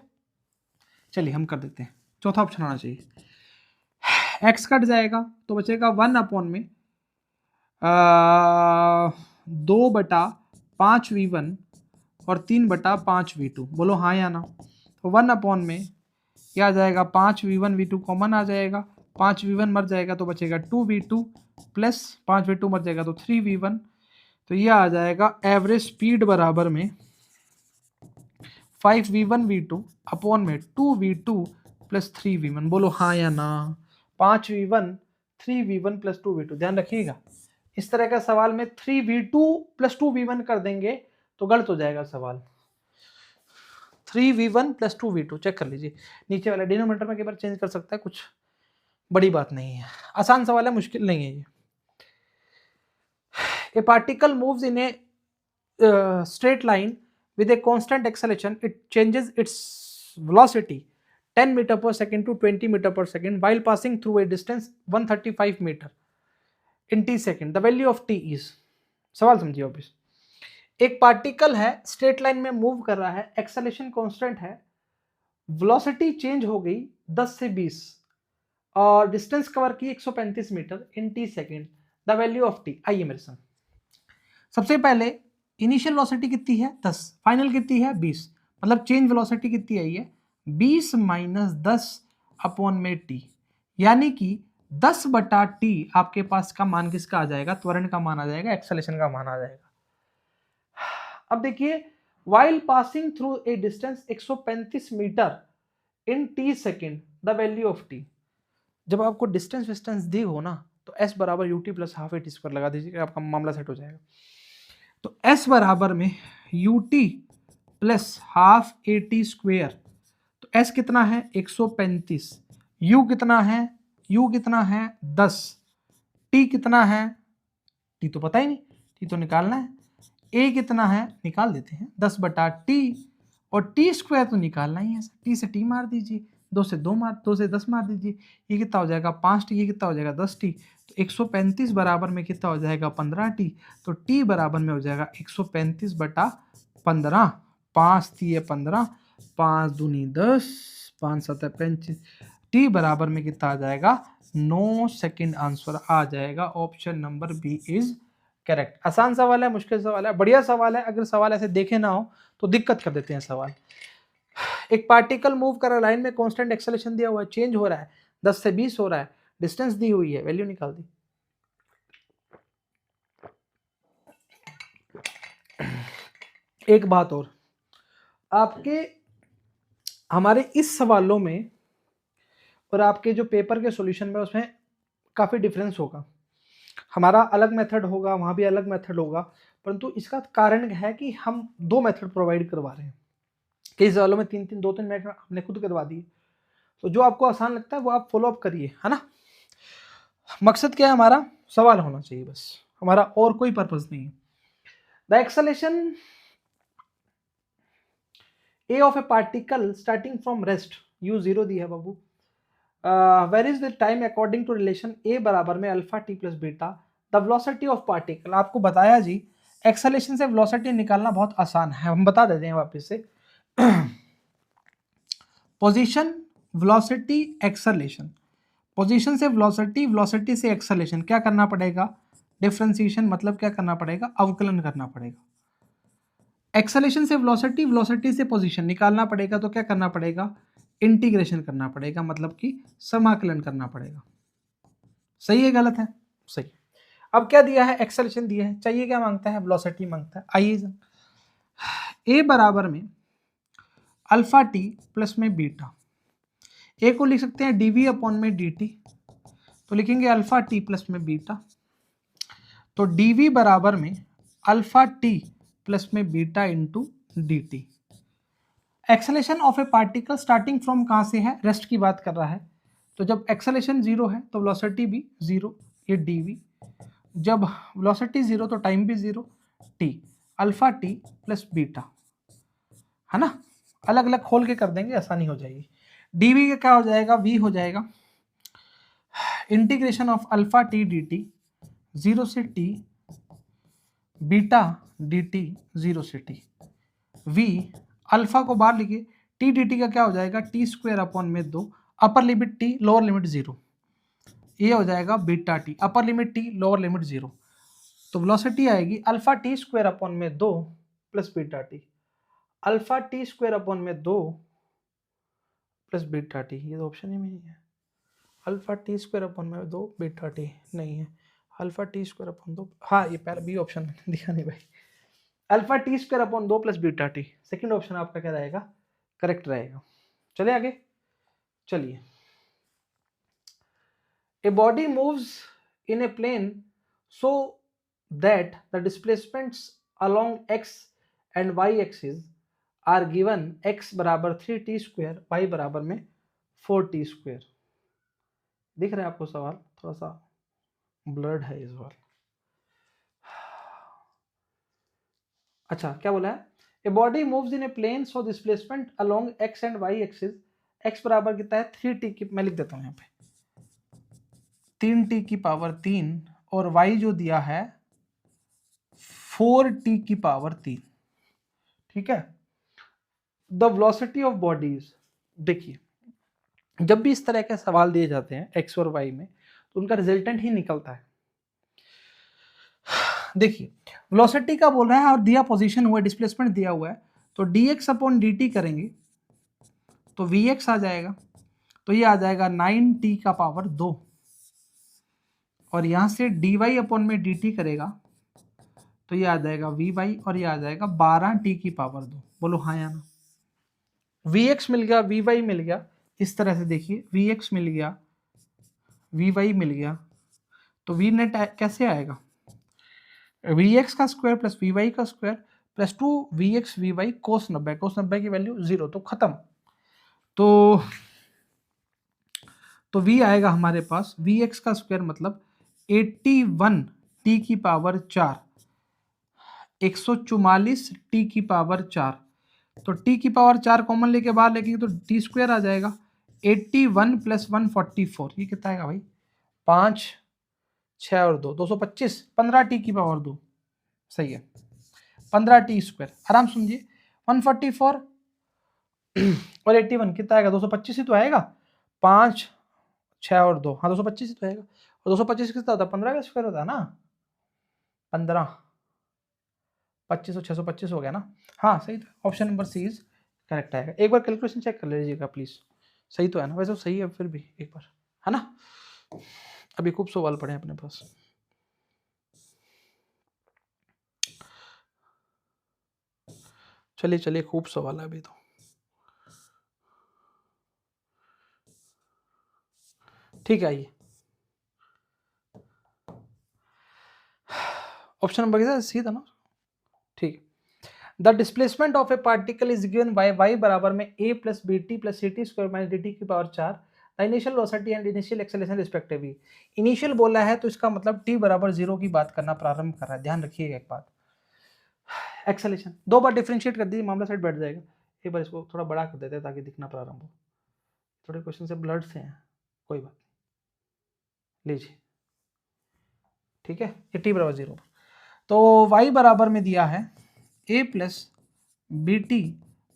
Speaker 1: चलिए हम कर देते हैं, चौथा ऑप्शन आना चाहिए। x कट जाएगा तो बचेगा 1 अपॉन में 2/5 v1 और 3/5 v2। बोलो हाँ या ना? तो 1 अपॉन में क्या आ जाएगा, 5 v1 v2 कॉमन आ जाएगा, 5 v1 मर जाएगा तो बचेगा 2 v2 प्लस 5 v2 मर जाएगा तो 3 v1। तो ये आ जाएगा एवरेज स्पीड बराबर में 5 v1 v2 अपॉन में 2 v2 प्लस 3 v1। बोलो हाँ या ना? 5 v1 3v1 + 2v2, ध्यान रखिएगा इस तरह का सवाल में 3v2 + 2v1 कर देंगे तो गलत हो जाएगा सवाल। 3v1 + 2v2 चेक कर लीजिए, नीचे वाला डिनोमिनेटर में कई बार चेंज कर सकता है, कुछ बड़ी बात नहीं है, आसान सवाल है, मुश्किल नहीं है ये। ए particle moves in A straight line with a constant acceleration, it changes its velocity 10 meter per second to 20 meter per second while passing through a distance 135 meter in t second. The value of t is, सवाल समझिए obvious, एक particle है straight line में move कर रहा है, acceleration constant है, velocity change हो गई 10 से 20 और डिस्टेंस कवर की 135 metre in T second. The value of T, आइए मेरे संग, सबसे पहले इनिशियल वेलोसिटी कितनी है 10, फाइनल कितनी है 20, मतलब चेंज वेलोसिटी कितनी आई है 20 - 10 अपॉन में टी, यानी कि 10 बटा टी आपके पास का मान किसका आ जाएगा, त्वरण का मान आ जाएगा, एक्सेलेरेशन का मान आ जाएगा। अब देखिए while passing through a distance 135 metre in T second, the value of T, जब आपको डिस्टेंस दी हो ना तो s बराबर ut + ½ at² लगा दीजिए, आपका मामला सेट हो जाएगा। तो s बराबर में ut + ½ at², तो s कितना है 135, u कितना है 10, t कितना है, t तो पता ही नहीं, t तो निकालना है, a कितना है निकाल देते हैं 10 बटा t, और t² तो निकालना ही है, t से t मार दीजिए, 2 से 10 मार दीजिए, ये कितना हो जाएगा 5t, ये कितना हो जाएगा 10t, तो 135 बराबर में कितना हो जाएगा 15t, तो t बराबर में हो जाएगा 135 बटा 15, 5 3 15, 5 दूनी 10, 5 7 35, t बराबर में कितना आ जाएगा 9 सेकेंड आंसर आ जाएगा। Option number B is correct. आसान सवाल है, मुश्किल सवाल है, बढ़िया सवाल है, अगर सवाल ऐसे देखे ना हो तो दिक्कत कर देते हैं सवाल। एक पार्टिकल मूव कर रहा है, लाइन में कांस्टेंट एक्सेलेरेशन दिया हुआ है, चेंज हो रहा है 10 से 20 हो रहा है, डिस्टेंस दी हुई है, वैल्यू निकाल दी। एक बात और, आपके हमारे इस सवालों में और आपके जो पेपर के सॉल्यूशन में उसमें काफी डिफरेंस होगा, हमारा अलग मेथड होगा, वहां भी अलग मेथड होगा, परंतु इसका कारण है कि हम 2 मेथड प्रोवाइड करवा रहे हैं, कई सवालों में 2-3 मेथड हमने खुद करवा दिए, तो जो आपको आसान लगता है वो आप फॉलो अप करिए, है ना। मकसद क्या है हमारा, सवाल होना चाहिए बस, हमारा और कोई पर्पस नहीं है। The acceleration a of a particle starting from rest, u0 दी है बाबू, where is the time according to relation a बराबर में alpha t plus beta, the velocity of particle. आपको बताया जी एक्सेलेरेशन से वेलोसिटी निकालना बहुत आसान है, हम बता देते हैं वापस से। पोजीशन, वेलोसिटी, एक्सेलेरेशन, पोजीशन से वेलोसिटी, वेलोसिटी से एक्सेलेरेशन, क्या करना पड़ेगा डिफरेंशिएशन, मतलब क्या करना पड़ेगा अवकलन करना पड़ेगा। एक्सेलेरेशन से वेलोसिटी, वेलोसिटी से पोजीशन निकालना पड़ेगा, तो क्या करना पड़ेगा इंटीग्रेशन करना पड़ेगा, मतलब कि समाकलन करना पड़ेगा। सही है गलत है, सही। अब क्या दिया है, एक्सेलेरेशन दिया है, चाहिए क्या मांगता है वेलोसिटी मांगता है। आइए ए बराबर में अल्फा टी प्लस में बीटा, ए को लिख सकते हैं dv अपॉन में dt, तो लिखेंगे अल्फा टी प्लस में बीटा, तो dv बराबर में अल्फा टी प्लस में beta into dt। Acceleration of a particle starting from कहां से है, रेस्ट की बात कर रहा है, तो जब एक्सेलेरेशन 0 है तो वेलोसिटी भी 0, ये dv, जब वेलोसिटी 0 तो टाइम भी 0, t, alpha t plus beta, है ना, अलग अलग खोल के कर देंगे आसानी हो जाएगी। dv का क्या हो जाएगा, v हो जाएगा integration of alpha T dt 0 से t, बीटा dt 0 से t, v अल्फा को बाहर लिखिए, टी डी टी का क्या हो जाएगा t² अपॉन में 2, upper limit t lower limit 0, ये हो जाएगा beta T, upper limit t lower limit 0, तो वेलोसिटी आएगी अल्फा t² अपॉन में 2 plus beta T, alpha t² upon में 2 प्लस बीटा टी, ये तो ऑप्शन ही में नहीं है, अल्फा t² अपॉन में 2 बीटा टी नहीं है, अल्फा t² अपॉन 2, हाँ ये पहले बी ऑप्शन दिखा नहीं भाई, alpha t² upon 2 plus beta T, second option आपका क्या रहेगा करेक्ट रहेगा। चलिए आगे, चलिए A body moves in a plane so that the displacements along x and y axis are given x बराबर 3t स्क्वायर, y बराबर में 4t स्क्वायर। दिख रहा है आपको सवाल? थोड़ा सा ब्लर्ड है इस बार। अच्छा, क्या बोला है? A body moves in a plane so displacement along X and Y axis, X बराबर कितना है 3t की, मैं लिख देता हूं यहाँ पे 3t की पावर 3 और y जो दिया है 4t की पावर 3। ठीक है। द वेलोसिटी ऑफ बॉडीज, देखिए जब भी इस तरह के सवाल दिए जाते हैं एक्स और वाई में तो उनका रिजल्टेंट ही निकलता है। देखिए वेलोसिटी का बोल रहा है और दिया पोजीशन हुआ, डिस्प्लेसमेंट दिया हुआ है, तो dx अपॉन dt करेंगे तो vx आ जाएगा, तो ये आ जाएगा 9t का पावर 2 और यहां से dy अपॉन में dt करेगा तो ये आ जाएगा vy और ये आ जाएगा 12t की पावर 2। बोलो हाँ या ना? vx मिल गया, vy मिल गया, इस तरह से देखिए vx मिल गया, vy मिल गया, तो v नेट कैसे आएगा? vx का स्क्वायर प्लस vy का स्क्वायर प्लस 2 vx vy कोस 90, कोस 90 की वैल्यू 0, तो खत्म। तो v आएगा हमारे पास vx का स्क्वायर मतलब 81 t की पावर 4, 144 t की पावर 4, तो t की पावर 4 कॉमन लेके बाहर लेंगे तो t स्क्वायर आ जाएगा 81 प्लस 144, ये कितना आएगा भाई? 5 6 और 2 225, 15t की पावर 2, सही है 15t स्क्वायर। आराम सुनिए 144 और 81 कितना आएगा? 225 ही तो आएगा, 5 6 और 2, हाँ 225 ही तो आएगा, और 225 कितना होता है? 15 का स्क्वायर होता है ना, 15 25 और 625 हो गया ना। हाँ सही था, option number C is correct आएगा। एक बार कैलकुलेशन चेक कर लीजिएगा प्लीज, सही तो है ना? वैसे तो सही है फिर भी एक बार, है ना? अभी खूब सवाल पड़े हैं अपने पास। चलिए चलिए, खूब सवाल है अभी तो। ठीक है, आइए ऑप्शन नंबर कितना सी था ना? ठीक। The displacement of a particle is given by y बराबर में a plus B T plus C T square minus D T की power 4, the initial velocity and initial acceleration respectively. Initial बोला है तो इसका मतलब t बराबर 0 की बात करना प्रारंभ कर रहा है, ध्यान रखिएगा एक बात। एक्सेलरेशन 2 बार डिफरेंशिएट कर दीजिए, मामला साइड बैठ जाएगा। एक बार इसको थोड़ा बड़ा कर देते हैं ताकि दिखना प्रारंभ हो। थोड़े क्वेश्चन से ब्लड से हैं, कोई बात नहीं, लीजिए ठीक है। ये t बराबर 0 पर, तो y बराबर में दिया है a plus B T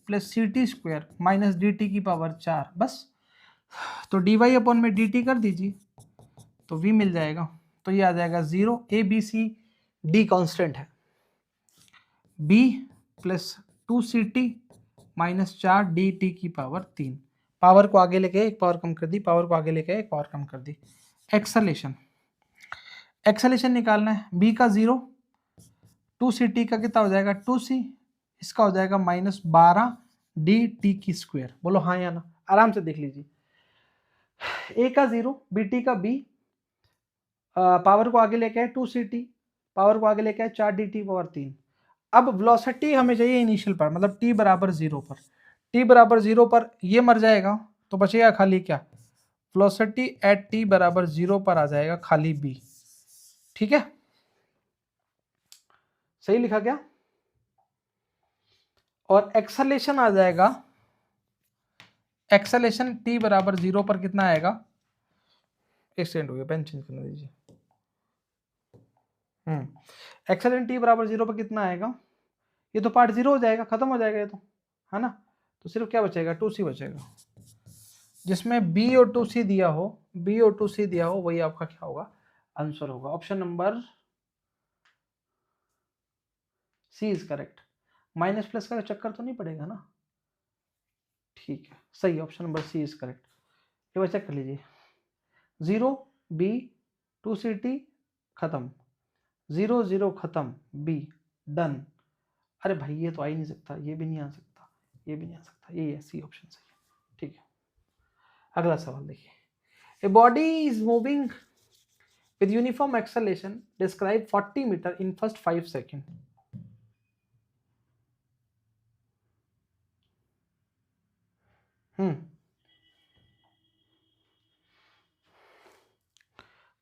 Speaker 1: plus C T square minus D T की पावर 4, बस। तो डी वाई अपॉन में डी टी कर दीजिए तो v मिल जाएगा, तो ये आ जाएगा 0, A B C D constant है, b plus 2ct minus 4 D T की पावर 3, पावर को आगे लेके एक पावर कम कर दी, पावर को आगे लेके एक पावर कम कर दी। एक्सेलेरेशन, एक्सेलेरेशन निकालना है, b का 0, 2ct का कितना हो जाएगा 2c, इसका हो जाएगा माइनस 12 डी टी की स्क्वायर। बोलो हाँ या ना? आराम से देख लीजिए, ए का 0, बी टी का b, पावर को आगे लेके आए 2ct, पावर को आगे लेके आए 4 डी टी पावर 3। अब वेलोसिटी हमें चाहिए इनिशियल पर, मतलब t बराबर 0 पर, t बराबर 0 पर ये मर जाएगा तो बचेगा खाली क्या? वेलोसिटी एट t बराबर 0 पर आ जाएगा खाली b। ठीक है, सही लिखा क्या? और एक्सेलेरेशन आ जाएगा, एक्सेलेरेशन t बराबर 0 पर कितना आएगा? एक सेकंड हो गया, पेन चेंज करने दीजिए। एक्सेलेरेशन t बराबर 0 पर कितना आएगा? ये तो पार्ट 0 हो जाएगा, खत्म हो जाएगा ये तो, है ना? तो सिर्फ क्या बचेगा? 2c बचेगा, जिसमें b और 2c दिया हो, b और 2c दिया हो, वही आपका क्या होगा? आंसर होगा। Option number C is correct. Minus plus का चक्कर तो नहीं पड़ेगा ना? ठीक है, सही, option number C is correct. ये बार चेक कर लीजिए, 0 b 2ct खत्म, 0 0 खत्म, b डन। अरे भाई ये तो आ ही नहीं सकता, ये भी नहीं आ सकता, ये भी नहीं आ सकता, ये है सी ऑप्शन सही है। ठीक है, अगला सवाल देखिए। A body is moving with uniform acceleration. Describe 40 meter in first 5 seconds.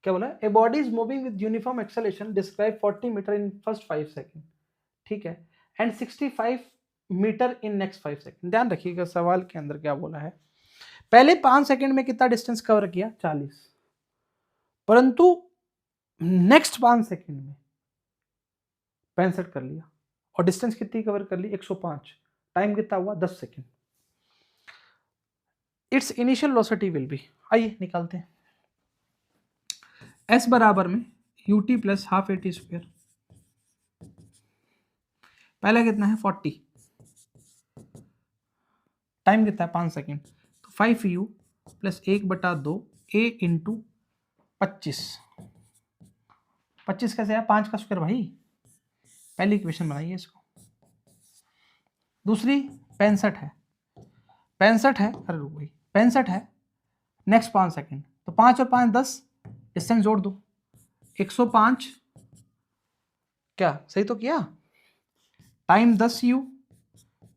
Speaker 1: क्या बोला? A body is moving with uniform acceleration. Describe 40 meter in first 5 seconds. ठीक है, and 65 metre in next 5 second. ध्यान रखिएगा सवाल के अंदर क्या बोला है। पहले 5 सेकंड में कितना डिस्टेंस कवर किया? 40, परंतु नेक्स्ट 5 सेकंड में 65 कर लिया, और डिस्टेंस कितनी कवर कर ली? 105। टाइम कितना हुआ? 10 second. It's initial velocity will be, आइए निकालते हैं। s बराबर में ut plus half A T square, पहला कितना है? 40, टाइम कितना है? 5 सेकेंड, तो 5u प्लस 1/2 a इंटू 25। 25 कैसे है? 5 का स्क्वायर भाई, पहली इक्वेशन बनाइए इसको। दूसरी 65 है, 65 है, अरे रुक भाई, 65 है, नेक्स्ट 5 सेकेंड, तो 5 और 5 10, डिस्टेंस जोड़ दो, 105। क्या सही तो किया? टाइम 10u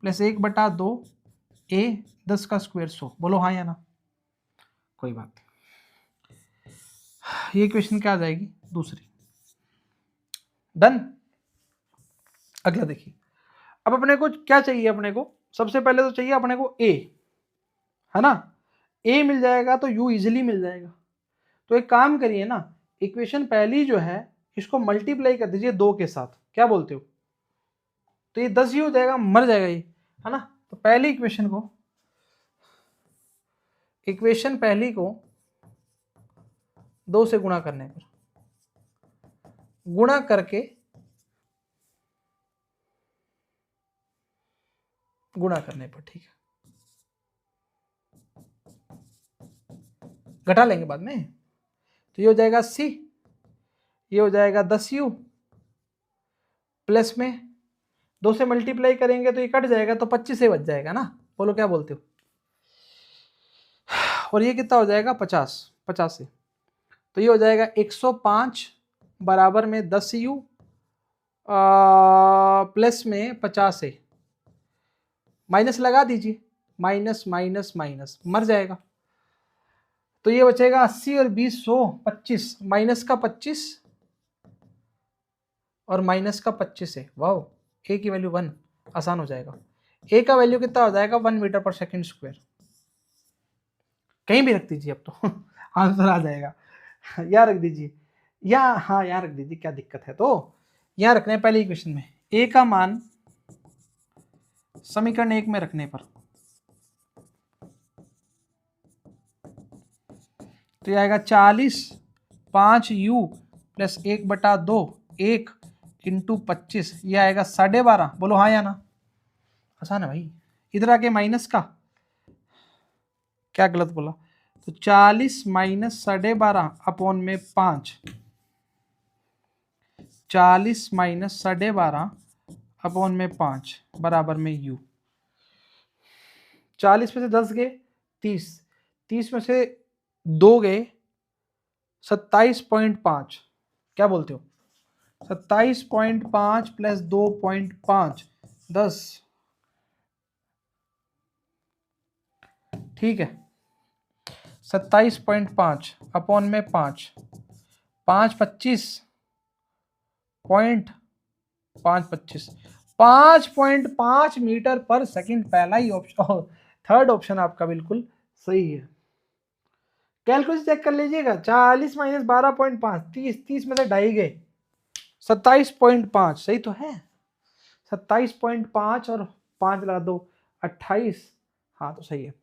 Speaker 1: प्लस 1/2 a, 10 का स्क्वायर 100। बोलो हाँ या ना? कोई बात नहीं, ये क्वेश्चन क्या आ जाएगी? दूसरी। डन। अगला देखिए, अब अपने को क्या चाहिए? अपने को सबसे पहले तो चाहिए अपने को a, है ना? a मिल जाएगा तो u इजिली मिल जाएगा। तो एक काम करिए ना, इक्वेशन पहली जो है इसको मल्टीप्लाई कर दीजिए 2 के साथ। क्या बोलते हो? तो ये 10 ही हो जाएगा, मर जाएगा ये, है ना? तो पहली इक्वेशन को, इक्वेशन पहली को 2 से गुणा करने पर, गुणा करके गुणा करने पर, ठीक है, घटा लेंगे बाद में। तो ये हो जाएगा 80, ये हो जाएगा 10u, प्लस में 2 से मल्टीप्लाई करेंगे तो ये कट जाएगा, तो 25 से बच जाएगा ना। बोलो क्या बोलते हो? और ये कितना हो जाएगा? 50, 50 से, तो ये हो जाएगा 105 बराबर में 10u प्लस में 50 से, माइनस लगा दीजिए, माइनस माइनस माइनस, मर जाएगा। तो ये बचेगा 80 और 20 100, 25, माइनस का 25 और माइनस का 25 है। वाह, a की वैल्यू 1, आसान हो जाएगा। a का वैल्यू कितना हो जाएगा? 1 मीटर पर सेकेंड स्क्वायर। कहीं भी रख दीजिए अब तो आंसर आ जाएगा। यहाँ रख दीजिए, या हाँ यहाँ रख दीजिए, क्या दिक्कत है? तो यहाँ रखने पहले इक्वेशन में a का मान समीकरण 1 में रखने पर, तो ये आएगा 40 5u प्लस 1/2 1 इंटू 25, ये आएगा 12.5। बोलो हाँ या ना? आसान है भाई। इधर आके माइनस का, क्या गलत बोला? तो 40 माइनस 12.5 अपॉन में 5, 40 माइनस 12.5 अपॉन में 5 बराबर में u। 40 में से 10 गए 30, 30 में से 2 गए 27.5। क्या बोलते हो? 27.5 प्लस 2.5 10, ठीक है, 27.5 अपॉन में 5, 5 25 5.25 5.5 मीटर पर सेकंड, पहला ही ऑप्शन, थर्ड ऑप्शन आपका बिल्कुल सही है। कैलकुलेटर चेक कर लीजिएगा, 40 माइनस 12.5, 30, 30 में से 2.5 गए, 27.5 सही तो है। 27.5 और 5 लगा दो 28, हाँ तो सही है।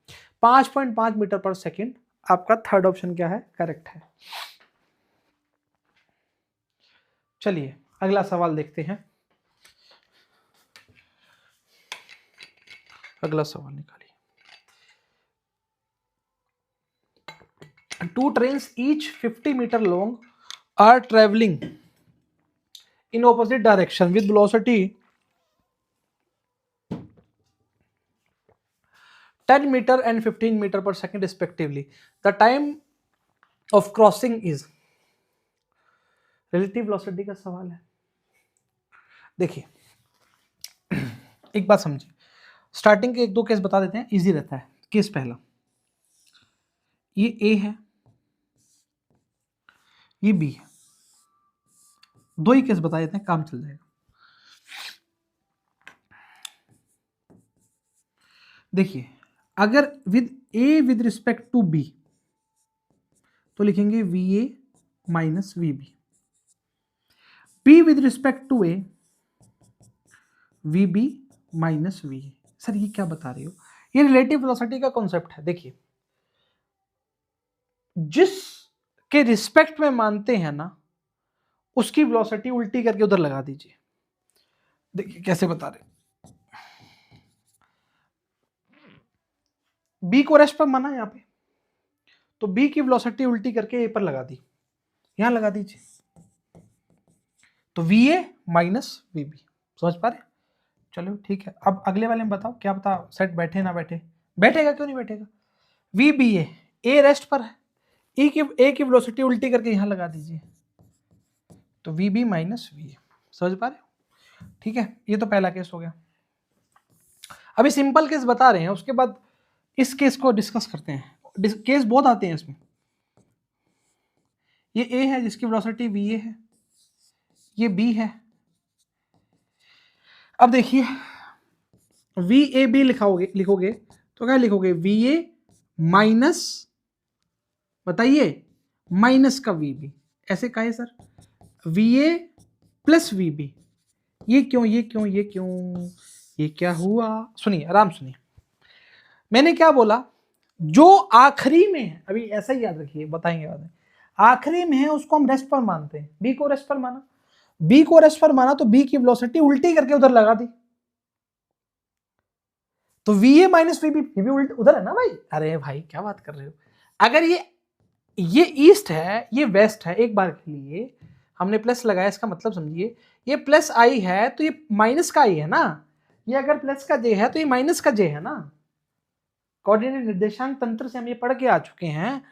Speaker 1: 5.5 मीटर पर सेकंड आपका थर्ड ऑप्शन क्या है? करेक्ट है। चलिए अगला सवाल देखते हैं। अगला सवाल निकालिए। 2 trains each 50 meter long are traveling in opposite direction with velocity 10 meter and 15 meter per second respectively. The time of crossing is, relative velocity का सवाल है। देखिए एक बात समझिए, स्टार्टिंग के एक दो केस बता देते हैं, इजी रहता है। केस पहला, ये ए है, ये बी है, दो ही केस बता देते हैं, काम चल जाएगा। देखिए अगर with A with respect to B तो लिखेंगे V A minus we B, B with respect to A V B minus V A. Sir ये क्या बता रहे हो? ये रिलेटिव वेलोसिटी का कॉन्सेप्ट है। देखिए जिसके रिस्पेक्ट में मानते हैं ना, उसकी वेलोसिटी उल्टी करके उधर लगा दीजिए। देखिए कैसे बता रहे, बी को रेस्ट पर माना यहाँ पे, तो बी की वेलोसिटी उल्टी करके ए पर लगा दी, यहां लगा दीजिए, तो V A minus we B. समझ पा रहे? चलो ठीक है। अब अगले वाले में बताओ, क्या पता सेट बैठे ना बैठे। बैठेगा, क्यों नहीं बैठेगा? वी बी ए रेस्ट पर है, ए की वेलोसिटी उल्टी करके यहां लगा दीजिए, तो V B minus V A. समझ पा रहे हो? ठीक है, ये तो पहला केस हो गया। अभी सिंपल केस बता रहे हैं, उसके बाद इस केस को डिस्कस करते हैं। केस बहुत आते हैं इसमें। ये ए है जिसकी वेलोसिटी वी ए है, ये बी है। अब देखिए वी ए बी लिखोगे तो क्या लिखोगे? वी ए माइनस, बताइए, माइनस का वी बी। ऐसे कहे sir V A plus V B. ये क्यों, ये क्यों, ये क्यों, ये क्या हुआ? सुनिए, आराम सुनिए। मैंने क्या बोला? जो आखिरी में है, अभी ऐसा ही याद रखिए, बताएंगे बाद में, आखिरी में है उसको हम रेस्ट पर मानते हैं। बी को रेस्ट पर माना, बी को रेस्ट पर माना तो बी की वेलोसिटी उल्टी करके उधर लगा दी, तो V A minus we B उधर है ना भाई। अरे भाई क्या बात कर रहे हो? अगर ये ईस्ट है, ये वेस्ट है, एक बार के लिए हमने प्लस लगाया, इसका मतलब समझिए, ये प्लस आई है तो ये माइनस का आई है ना। ये अगर प्लस का जे है तो ये माइनस का जे है ना। कोऑर्डिनेट निर्देशांक तंत्र से हम ये पढ़ के आ चुके हैं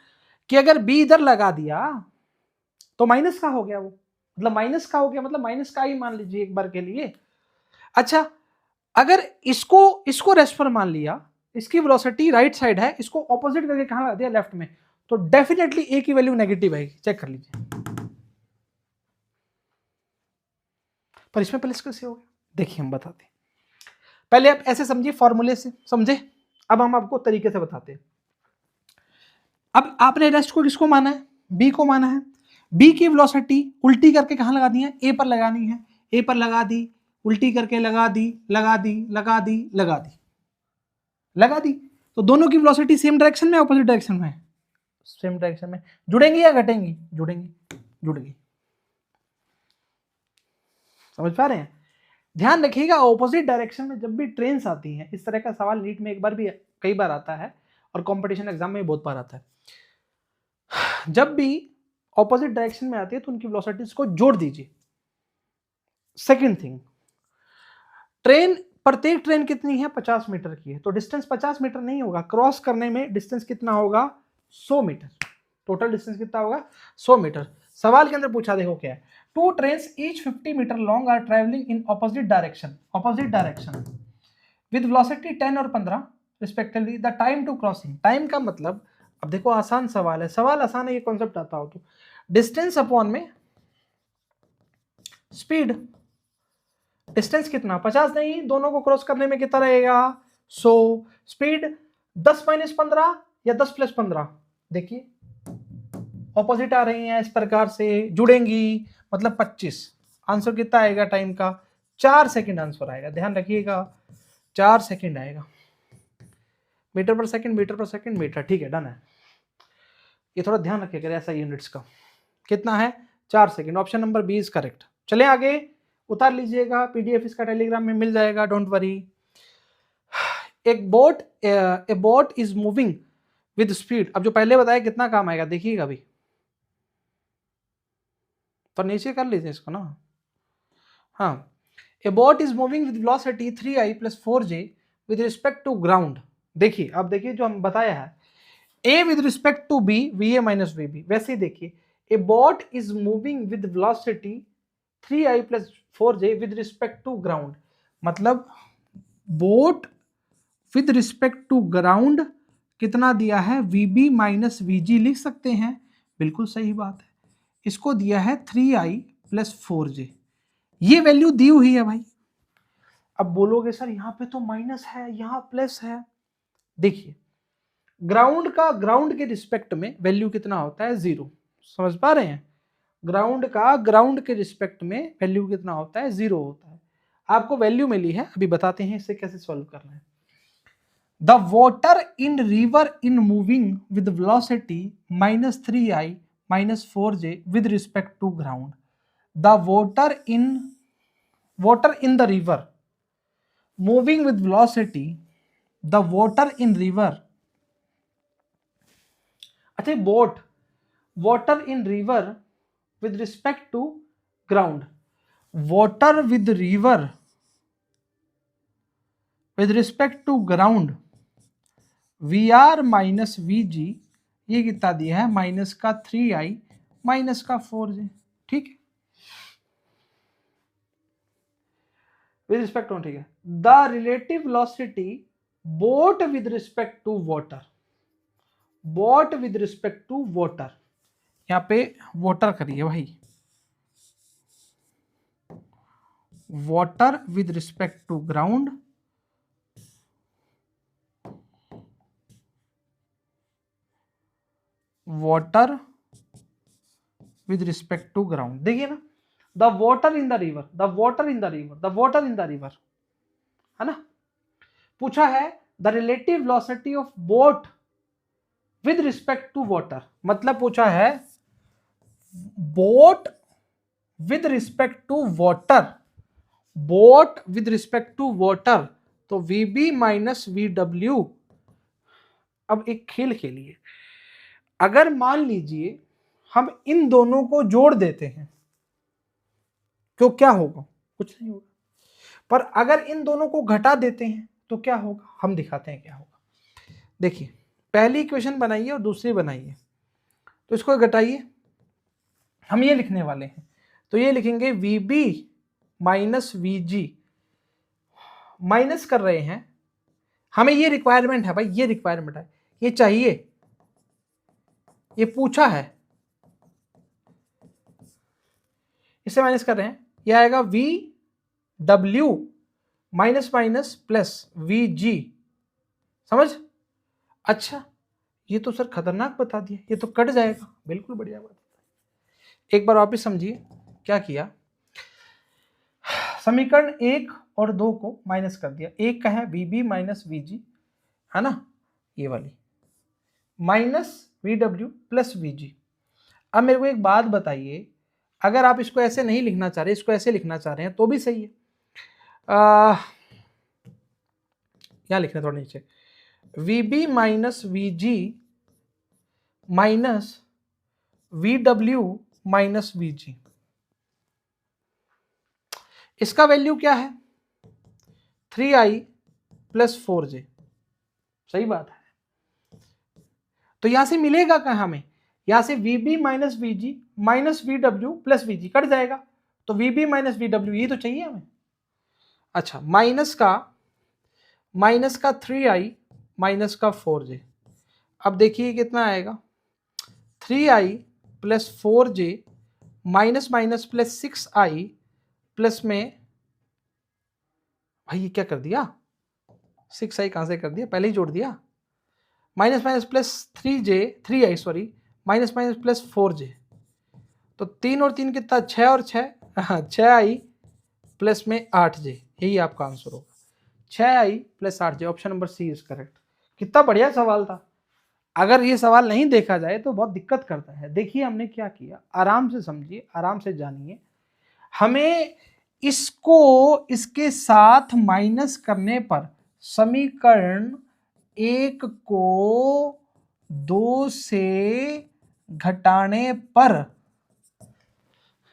Speaker 1: कि अगर बी इधर लगा दिया तो माइनस का हो गया, वो मतलब माइनस का हो गया, मतलब माइनस का आई मान लीजिए एक बार के लिए। अच्छा, अगर इसको रेस्ट पर मान लिया, इसकी वेलोसिटी राइट साइड है, इसको ऑपोजिट करके कहां लगा दिया? लेफ्ट में, तो डेफिनेटली ए की वैल्यू नेगेटिव आएगी। चेक कर लीजिए। पर इसमें प्लस कैसे हो गया? देखिए हम बताते हैं। पहले आप ऐसे समझिए, फॉर्मूले से समझे, अब हम आपको तरीके से बताते हैं। अब आपने रेस्ट को किसको माना है? बी को माना है। बी की वेलोसिटी उल्टी करके कहां लगा दी है? ए पर लगानी है। ए पर लगा दी, उल्टी करके लगा दी, लगा दी, लगा दी, लगा दी, लगा दी, तो दोनों की वेलोसिटी सेम डायरेक्शन में, ऑपोजिट डायरेक्शन में? सेम डायरेक्शन में। जुड़ेंगी या घटेंगी? जुड़ेंगी, जुड़ गई। समझ पा रहे हैं? ध्यान रखिएगा, ऑपोजिट डायरेक्शन में जब भी ट्रेन्स आती हैं, इस तरह का सवाल नीट में एक बार भी, कई बार आता है, और कंपटीशन एग्जाम में बहुत बार आता है। जब भी ऑपोजिट डायरेक्शन में आती है तो उनकी वेलोसिटीज को जोड़ दीजिए। सेकंड थिंग, प्रत्येक ट्रेन कितनी है? 50 मीटर की है, तो डिस्टेंस 50 मीटर नहीं होगा, क्रॉस करने में डिस्टेंस कितना होगा? 100 मीटर। टोटल डिस्टेंस कितना होगा? 100 मीटर। सवाल के अंदर पूछा, देखो क्या है, two trains each 50 metre long are travelling in opposite direction with velocity 10 और 15 respectively. The time to crossing, time का मतलब, अब देखो आसान सवाल है, सवाल आसान है, ये कॉन्सेप्ट आता हो तो डिस्टेंस अपॉन में स्पीड। डिस्टेंस कितना? 50 नहीं, दोनों को क्रॉस करने में कितना रहेगा? 100। स्पीड 10 माइनस 15 या 10 प्लस 15, देखिए ऑपोजिट आ रही हैं, इस प्रकार से जुड़ेंगी, मतलब 25। आंसर कितना आएगा टाइम का? 4 सेकंड आंसर आएगा। ध्यान रखिएगा, 4 सेकंड आएगा। मीटर पर सेकंड, मीटर पर सेकंड, मीटर। ठीक है, डन है। ये थोड़ा ध्यान रखिएगा ऐसा यूनिट्स का। कितना है? 4 second. Option number B is correct. चले आगे, उतार लीजिएगा, पीडीएफ इसका टेलीग्राम में मिल जाएगा, don't worry. A boat is moving with speed. अब जो पहले बताया कितना काम आएगा देखिएगा अभी, तो नीचे कर लीजिए इसको ना। हाँ, a boat is moving with velocity 3i + 4j with respect to ground. देखिए, अब देखिए जो हम बताया है, a with respect to b V A minus we b. वैसे ही देखिए, a boat is moving with velocity 3i plus 4j with respect to ground. मतलब boat with respect to ground कितना दिया है, vb माइनस vg लिख सकते हैं, बिल्कुल सही बात है। इसको दिया है 3i प्लस 4j, ये वैल्यू दी हुई है भाई। अब बोलोगे सर यहाँ पे तो माइनस है, यहाँ प्लस है। देखिए, ग्राउंड के रिस्पेक्ट में वैल्यू कितना होता है, 0। समझ पा रहे हैं? ग्राउंड के रिस्पेक्ट में वैल्यू कितना होता है, 0 होता है। आपको वैल्यू मिली है, अभी बताते हैं इसे कैसे सॉल्व करना है। The water in river in moving with velocity minus 3i minus 4j with respect to ground. The water in the river moving with velocity, the water in river, अच्छा water in river with respect to ground, water with river with respect to ground, v r minus v g, ये कितना दिया है, minus का 3i minus का 4j। ठीक है, with respect to, ठीक है। The relative velocity boat with respect to water, boat with respect to water, यहाँ पे वाटर करिए भाई, water with respect to ground, water with respect to ground. देखिए ना, the water in the river, the water in the river, the water in the river, है ना। पूछा है the relative velocity of boat with respect to water, मतलब पूछा है boat with respect to water, boat with respect to water, तो vb माइनस vw। अब एक खेल खेलिए, अगर मान लीजिए हम इन दोनों को जोड़ देते हैं तो क्या होगा, कुछ नहीं होगा। पर अगर इन दोनों को घटा देते हैं तो क्या होगा, हम दिखाते हैं क्या होगा। देखिए, पहली इक्वेशन बनाइए और दूसरी बनाइए, तो इसको घटाइए, हम ये लिखने वाले हैं, तो ये लिखेंगे vb माइनस vg, माइनस कर रहे हैं, हमें ये रिक्वायरमेंट है भाई, ये रिक्वायरमेंट है, ये चाहिए, ये पूछा है, इससे माइनस कर रहे हैं, ये आएगा vw minus minus plus vg। समझ? अच्छा, ये तो सर खतरनाक बता दिया, ये तो कट जाएगा, बिल्कुल बढ़िया बात। एक बार वापस समझिए क्या किया, समीकरण 1 और 2 को माइनस कर दिया। एक का है vb माइनस vg, है ना, ये वाली, माइनस vw प्लस vg। अब मेरे को एक बात बताइए, अगर आप इसको ऐसे नहीं लिखना चाह रहे, इसको ऐसे लिखना चाह रहे हैं तो भी सही है। यहाँ लिखना थोड़ा नीचे, vb minus vg minus vw minus vg, इसका वैल्यू क्या है, 3i प्लस 4j। सही बात है, तो यहां से मिलेगा क्या हमें, यहां से vb minus vg minus vw plus vg cut जाएगा, तो vb माइनस vw ये तो चाहिए हमें। अच्छा, माइनस का 3i माइनस का 4j, अब देखिए कितना आएगा, 3i plus 4j minus minus plus 6i plus में, भाई ये क्या कर दिया, 6i कहां से कर दिया, पहले ही जोड़ दिया, minus minus plus 3i sorry, minus minus plus 4j, तो 3 और 3 कितना, 6 और 6i प्लस में 8j, यही आपका आंसर होगा, 6i plus 8j, option number C is correct. कितना बढ़िया सवाल था, अगर ये सवाल नहीं देखा जाए तो बहुत दिक्कत करता है। देखिए हमने क्या किया, आराम से समझिए, आराम से जानिए, हमें इसको इसके साथ माइनस करने पर समीकरण 1 को 2 से घटाने पर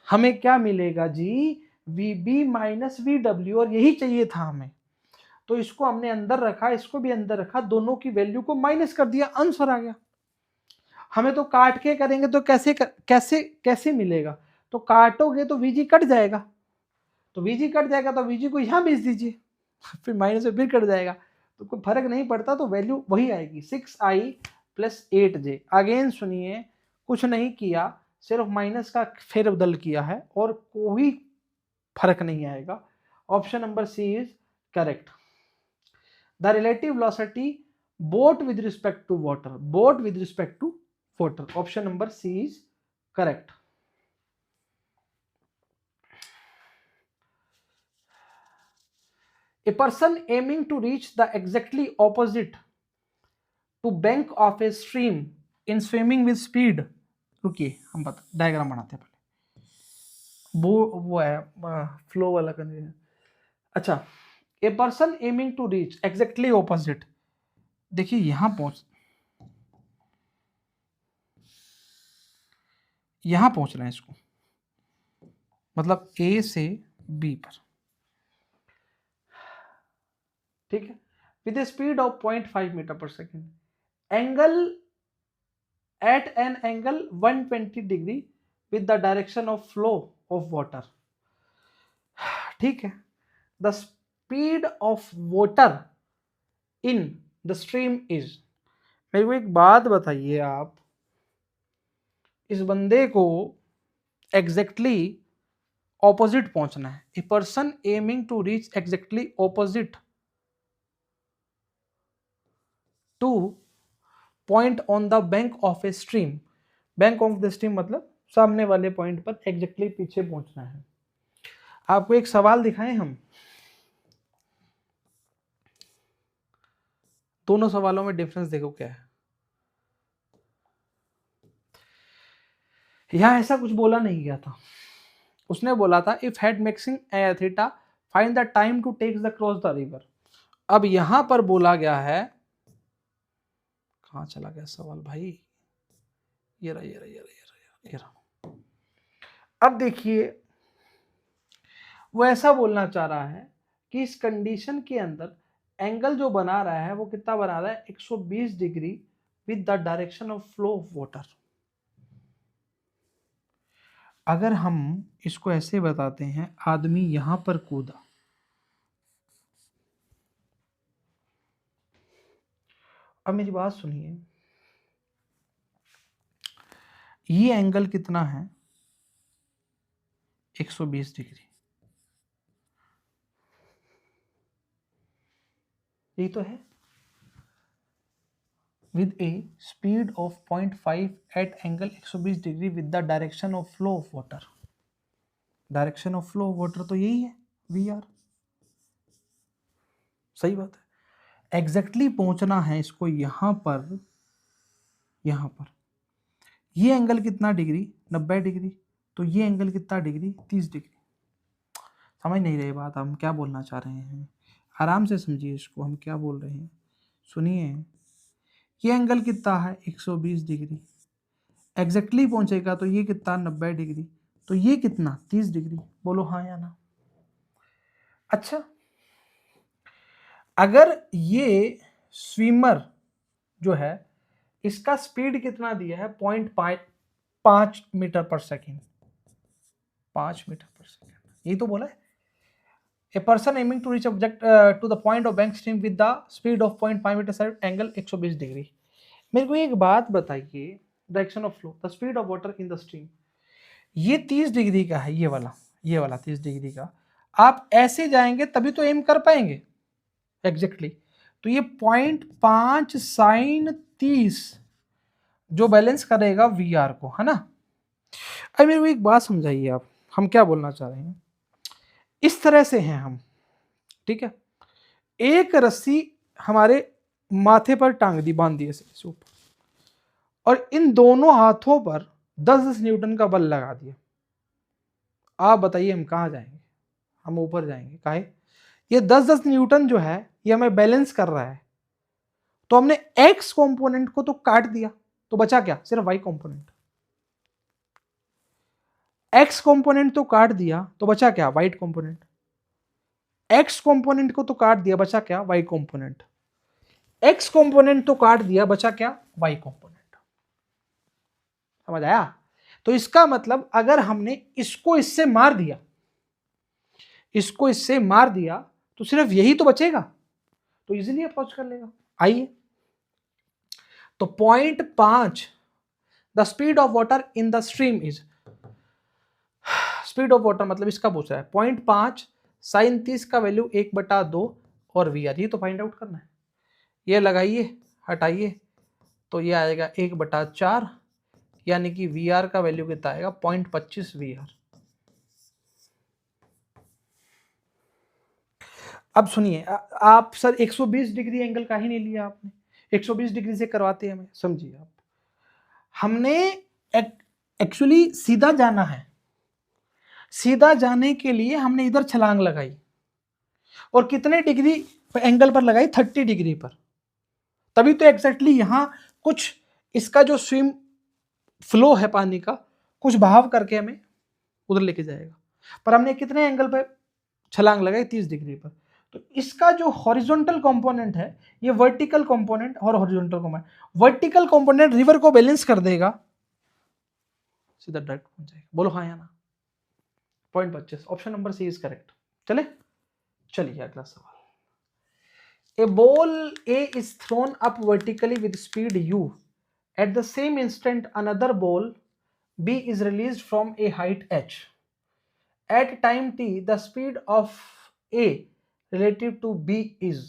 Speaker 1: हमें क्या मिलेगा जी, vb माइनस vw, और यही चाहिए था हमें, तो इसको हमने अंदर रखा, इसको भी अंदर रखा, दोनों की वैल्यू को माइनस कर दिया, आंसर आ गया। हमें तो काट के करेंगे तो कैसे मिलेगा, तो काटोगे तो वीजी कट जाएगा, तो वीजी कट जाएगा तो वीजी को यहां भेज दीजिए, फिर माइनस में फिर कट जाएगा, तो कोई फर्क नहीं पड़ता, तो वैल्यू वही आएगी 6i + 8j। अगेन सुनिए, कुछ नहीं किया, सिर्फ माइनस का फेरबदल किया है और कोई फर्क नहीं आएगा। Option number C is correct. The relative velocity boat with respect to water, boat with respect to water, option number C is correct. A person aiming to reach the exactly opposite to bank of a stream in swimming with speed, रुकिए हम बता diagram बनाते हैं पहले, वो है flow वाला condition. अच्छा, a person aiming to reach exactly opposite, देखिए यहां पहुंच रहे हैं इसको, मतलब ए से बी पर, ठीक है, with a speed of 0.5 metre per second, angle at an angle 120 degree with the direction of flow of water, ठीक है। The speed of water in the stream is, मेरे को एक बात बताइए आप, इस बंदे को एग्जैक्टली ऑपोजिट पहुंचना है, a person aiming to reach exactly opposite to point on the bank of a stream, bank of the stream मतलब सामने वाले पॉइंट पर एग्जैक्टली पीछे पहुंचना है। आपको एक सवाल दिखाएं हम, दोनों सवालों में डिफरेंस देखो क्या है। यहां ऐसा कुछ बोला नहीं गया था, उसने बोला था if head mixing theta find the time to take the cross the river. अब यहां पर बोला गया है, कहां चला गया सवाल भाई, ये रहा। अब देखिए वो ऐसा बोलना चाह रहा है कि इस कंडीशन के अंदर एंगल जो बना रहा है वो कितना बना रहा है, 120 degree with the direction of flow of water. अगर हम इसको ऐसे बताते हैं, आदमी यहां पर कूदा, अब मेरी बात सुनिए, ये एंगल कितना है, 120 डिग्री, यही तो है, with a speed of 0.5 at angle 120 degree with the direction of flow of water, direction of flow of water तो यही है VR, सही बात है। एग्जैक्टली पहुंचना है इसको यहां पर, ये एंगल कितना डिग्री, 90 डिग्री, तो ये एंगल कितना डिग्री, 30 डिग्री। समझ नहीं रहे बात, हम क्या बोलना चाह रहे हैं, आराम से समझिए इसको, हम क्या बोल रहे हैं सुनिए। ये एंगल कितना है, 120 डिग्री, एग्जैक्टली पहुंचेगा तो ये कितना, 90 डिग्री, तो ये कितना, 30 डिग्री, बोलो हाँ या ना। अच्छा, अगर ये स्विमर जो है इसका स्पीड कितना दिया है, 0.5 metre per second, 5 metre per second, यही तो बोला है। A person aiming to reach object to the point of bank stream with the speed of 0.5 metre पर एंगल 120 डिग्री। मेरे को एक बात बताइए, direction of flow, the speed of water in the stream, ये 30 डिग्री का है, ये वाला 30 डिग्री का, आप ऐसे जाएंगे तभी तो एम कर पाएंगे एग्जैक्टली, तो ये 0.5 साइन 30 जो बैलेंस करेगा VR को, है ना। अब मेरे को एक बात समझाइए आप, हम क्या बोलना चाह रहे हैं, इस तरह से हैं हम, ठीक है, एक रस्सी हमारे माथे पर टांग दी, बांध दी ऐसे ऊपर, और इन दोनों हाथों पर 10-10 न्यूटन का बल लगा दिया। आप बताइए हम कहाँ जाएंगे, हम ऊपर जाएंगे, काहे, ये 10-10 न्यूटन जो है ये हमें बैलेंस कर रहा है, तो हमने एक्स कंपोनेंट को तो काट दिया, तो बचा क्या, सिर्फ वाई कंपोनेंट। एक्स कंपोनेंट तो काट दिया तो बचा क्या, वाई कंपोनेंट। एक्स कंपोनेंट को तो काट दिया, बचा क्या, वाई कंपोनेंट। एक्स कंपोनेंट तो काट दिया, बचा क्या, वाई कंपोनेंट। समझ आया? तो इसका मतलब अगर हमने इसको इससे मार दिया, इसको इससे मार दिया, तो सिर्फ यही तो बचेगा, तो इजीली अप्रोच कर लेगा। आइए, तो 0.5 the speed of water in the stream is, speed of water मतलब इसका पूछ रहा है 0.5 sin 30 का वैल्यू 1/2 और वी आर, ये तो फाइंड आउट करना है। ये लगाइए, हटाइए, तो ये आएगा 1/4, यानी कि वी आर का वैल्यू कितना आएगा 0.25 वी आर। अब सुनिए, आप सर 120 डिग्री एंगल का ही नहीं लिया आपने, 120 डिग्री से करवाते हैं हमें, समझिए आप, हमने एक्चुअली सीधा जाना है, सीधा जाने के लिए हमने इधर छलांग लगाई और कितने डिग्री एंगल पर लगाई, 30 डिग्री पर, तभी तो एग्जैक्टली यहां कुछ इसका जो स्विम फ्लो है पानी का, कुछ बहाव करके हमें उधर लेके जाएगा, पर हमने कितने एंगल पर छलांग लगाई, 30 डिग्री पर। तो इसका जो हॉरिजॉन्टल कंपोनेंट है, ये वर्टिकल कंपोनेंट और horizontal component, vertical component river को बैलेंस कर देगा, सीधा डायरेक्ट पहुंच जाएगा। बोलो हाँ या ना? 0.25, option number C is correct. चलिए अगला सवाल। A ball A is thrown up vertically with speed u. At the same instant, another ball B is released from a height h. At time t, the speed of A relative to B is.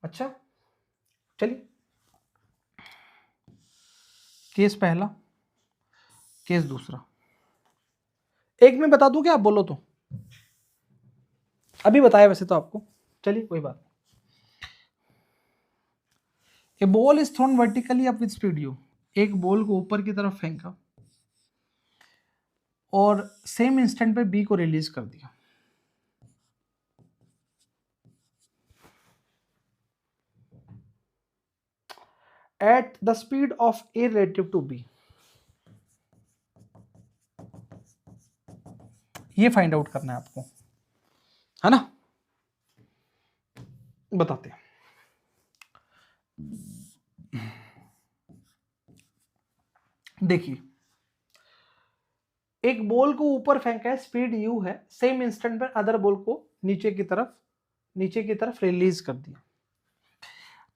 Speaker 1: अच्छा, चलिए, case पहला, case दूसरा, एक में बता दूं क्या, आप बोलो तो, अभी बताया वैसे तो आपको, चलिए कोई बात नहीं। A ball is thrown vertically up with speed u, एक बॉल को ऊपर की तरफ फेंका और सेम इंस्टेंट पे बी को रिलीज कर दिया। At the speed of a relative to b, ये फाइंड आउट करना है आपको, है ना? बताते हैं। देखिए, एक बॉल को ऊपर फेंका है, स्पीड यू है, सेम इंस्टेंट पर अदर बॉल को नीचे की तरफ रिलीज कर दिया।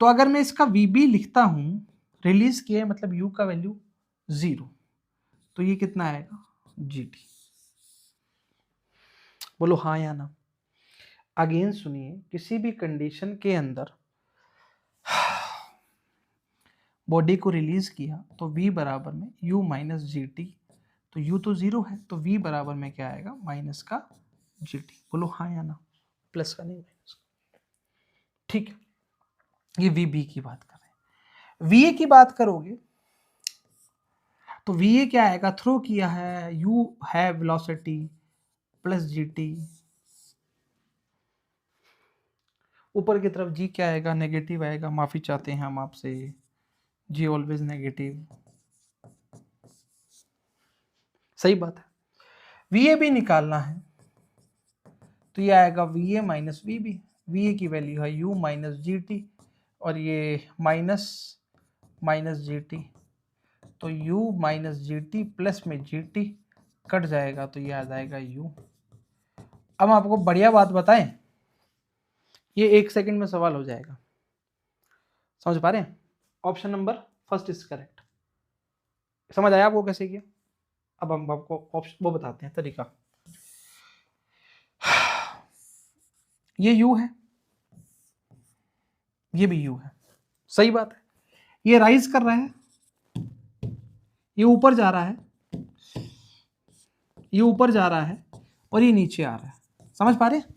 Speaker 1: तो अगर मैं इसका वीबी लिखता हूं, रिलीज किया मतलब यू का वैल्यू 0, तो ये कितना आएगा जीटी। बोलो हाँ या ना? अगेन सुनिए, किसी भी कंडीशन के अंदर बॉडी को रिलीज किया तो v बराबर में u माइनस जी टी, तो u तो 0 है, तो v बराबर में क्या आएगा माइनस का जी टी। बोलो हाँ या ना? प्लस का नहीं, माइनस का। ठीक है, ये वी की बात कर रहे हैं। वी की बात करोगे तो वी क्या आएगा, थ्रो किया है, u है वेलोसिटी प्लस जी टी, ऊपर की तरफ जी क्या आएगा, नेगेटिव आएगा, माफी चाहते हैं हम आपसे, जी ऑलवेज नेगेटिव, सही बात है। वी भी निकालना है तो ये आएगा V A minus we B, we A की वैल्यू है u माइनस जी टी और ये माइनस माइनस जी टी, तो u minus G T plus में जी टी कट जाएगा तो ये आ जाएगा u। अब आपको बढ़िया बात बताएं, ये 1 सेकंड में सवाल हो जाएगा, समझ पा रहे हैं? Option number first is correct. समझ आया आपको कैसे किया? अब हम आपको ऑप्शन वो बताते हैं तरीका। ये u है, ये भी u है, सही बात है। ये राइज कर रहा है, ये ऊपर जा रहा है, ये ऊपर जा रहा है और ये नीचे आ रहा है, समझ पा रहे हैं?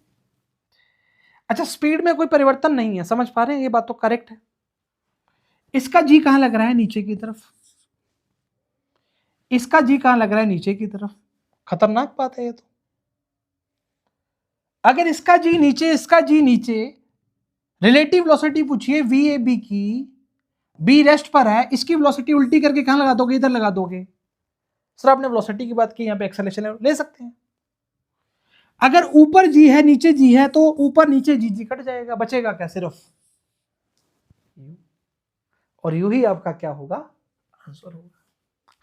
Speaker 1: अच्छा, स्पीड में कोई परिवर्तन नहीं है, समझ पा रहे हैं? ये बात तो करेक्ट है। इसका जी कहां लग रहा है, नीचे की तरफ, इसका जी कहां लग रहा है, नीचे की तरफ। खतरनाक बात है ये तो। अगर इसका जी नीचे, इसका जी नीचे, रिलेटिव वेलोसिटी पूछिए वी ए बी की, बी रेस्ट पर है, इसकी वेलोसिटी उल्टी करके कहां लगा दोगे, इधर लगा दोगे। सर आपने वेलोसिटी की बात की, यहां पे एक्सेलरेशन ले सकते हैं। अगर ऊपर जी है नीचे जी है तो ऊपर नीचे जी जी कट जाएगा, बचेगा क्या, सिर्फ यू, और यू ही आपका क्या होगा, आंसर होगा।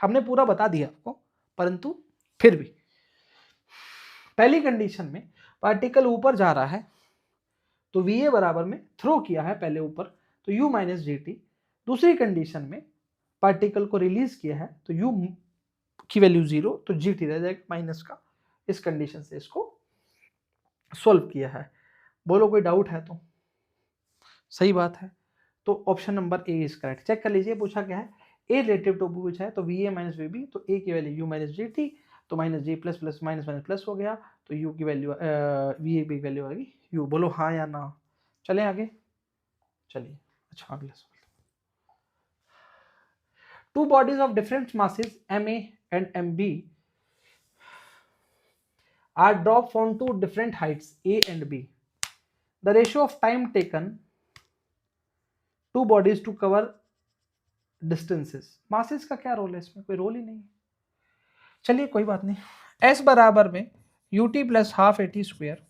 Speaker 1: हमने पूरा बता दिया आपको, परंतु फिर भी पहली कंडीशन में पार्टिकल ऊपर जा रहा है तो VA बराबर में थ्रो किया है पहले ऊपर तो U माइनस GT। दूसरी कंडीशन में पार्टिकल को रिलीज किया है तो U की वैल्यू 0 तो GT रह जाएगा माइनस का। इस कंडीशन से इसको सॉल्व किया है। बोलो कोई डाउट है तो? सही बात है, तो option number A is correct. Check कर लीजिए पूछा क्या है, ए रिलेटिव टू पूछा है तो VA माइनस VB, तो ए की वैल्यू U माइनस GT, तो minus G plus plus minus minus plus हो गया, तो U की वैल्यू VA की वैल्यू आएगी U। बोलो हाँ या ना। चलें आगे, चलिए अच्छा अगला सवाल। Two bodies of different masses MA and MB are dropped from two different heights A and B. The ratio of time taken two bodies to cover distances. masses का क्या रोल है इसमें? कोई रोल ही नहीं है। चलिए कोई बात नहीं, S बराबर में UT plus half AT square,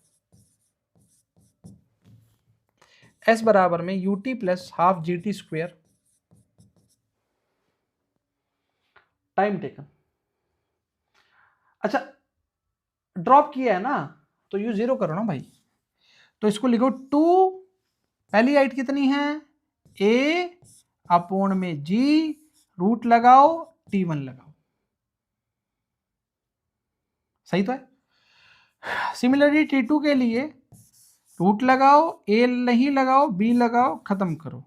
Speaker 1: S बराबर में UT plus half GT square time taken. अच्छा ड्रॉप किया है ना तो U 0 करो ना भाई, तो इसको लिखो 2, पहली हाइट कितनी है A अपोन में G, रूट लगाओ T1 लगाओ, सही तो है। सिमिलरली T2 के लिए रूट लगाओ, A नहीं लगाओ, B लगाओ, खत्म करो,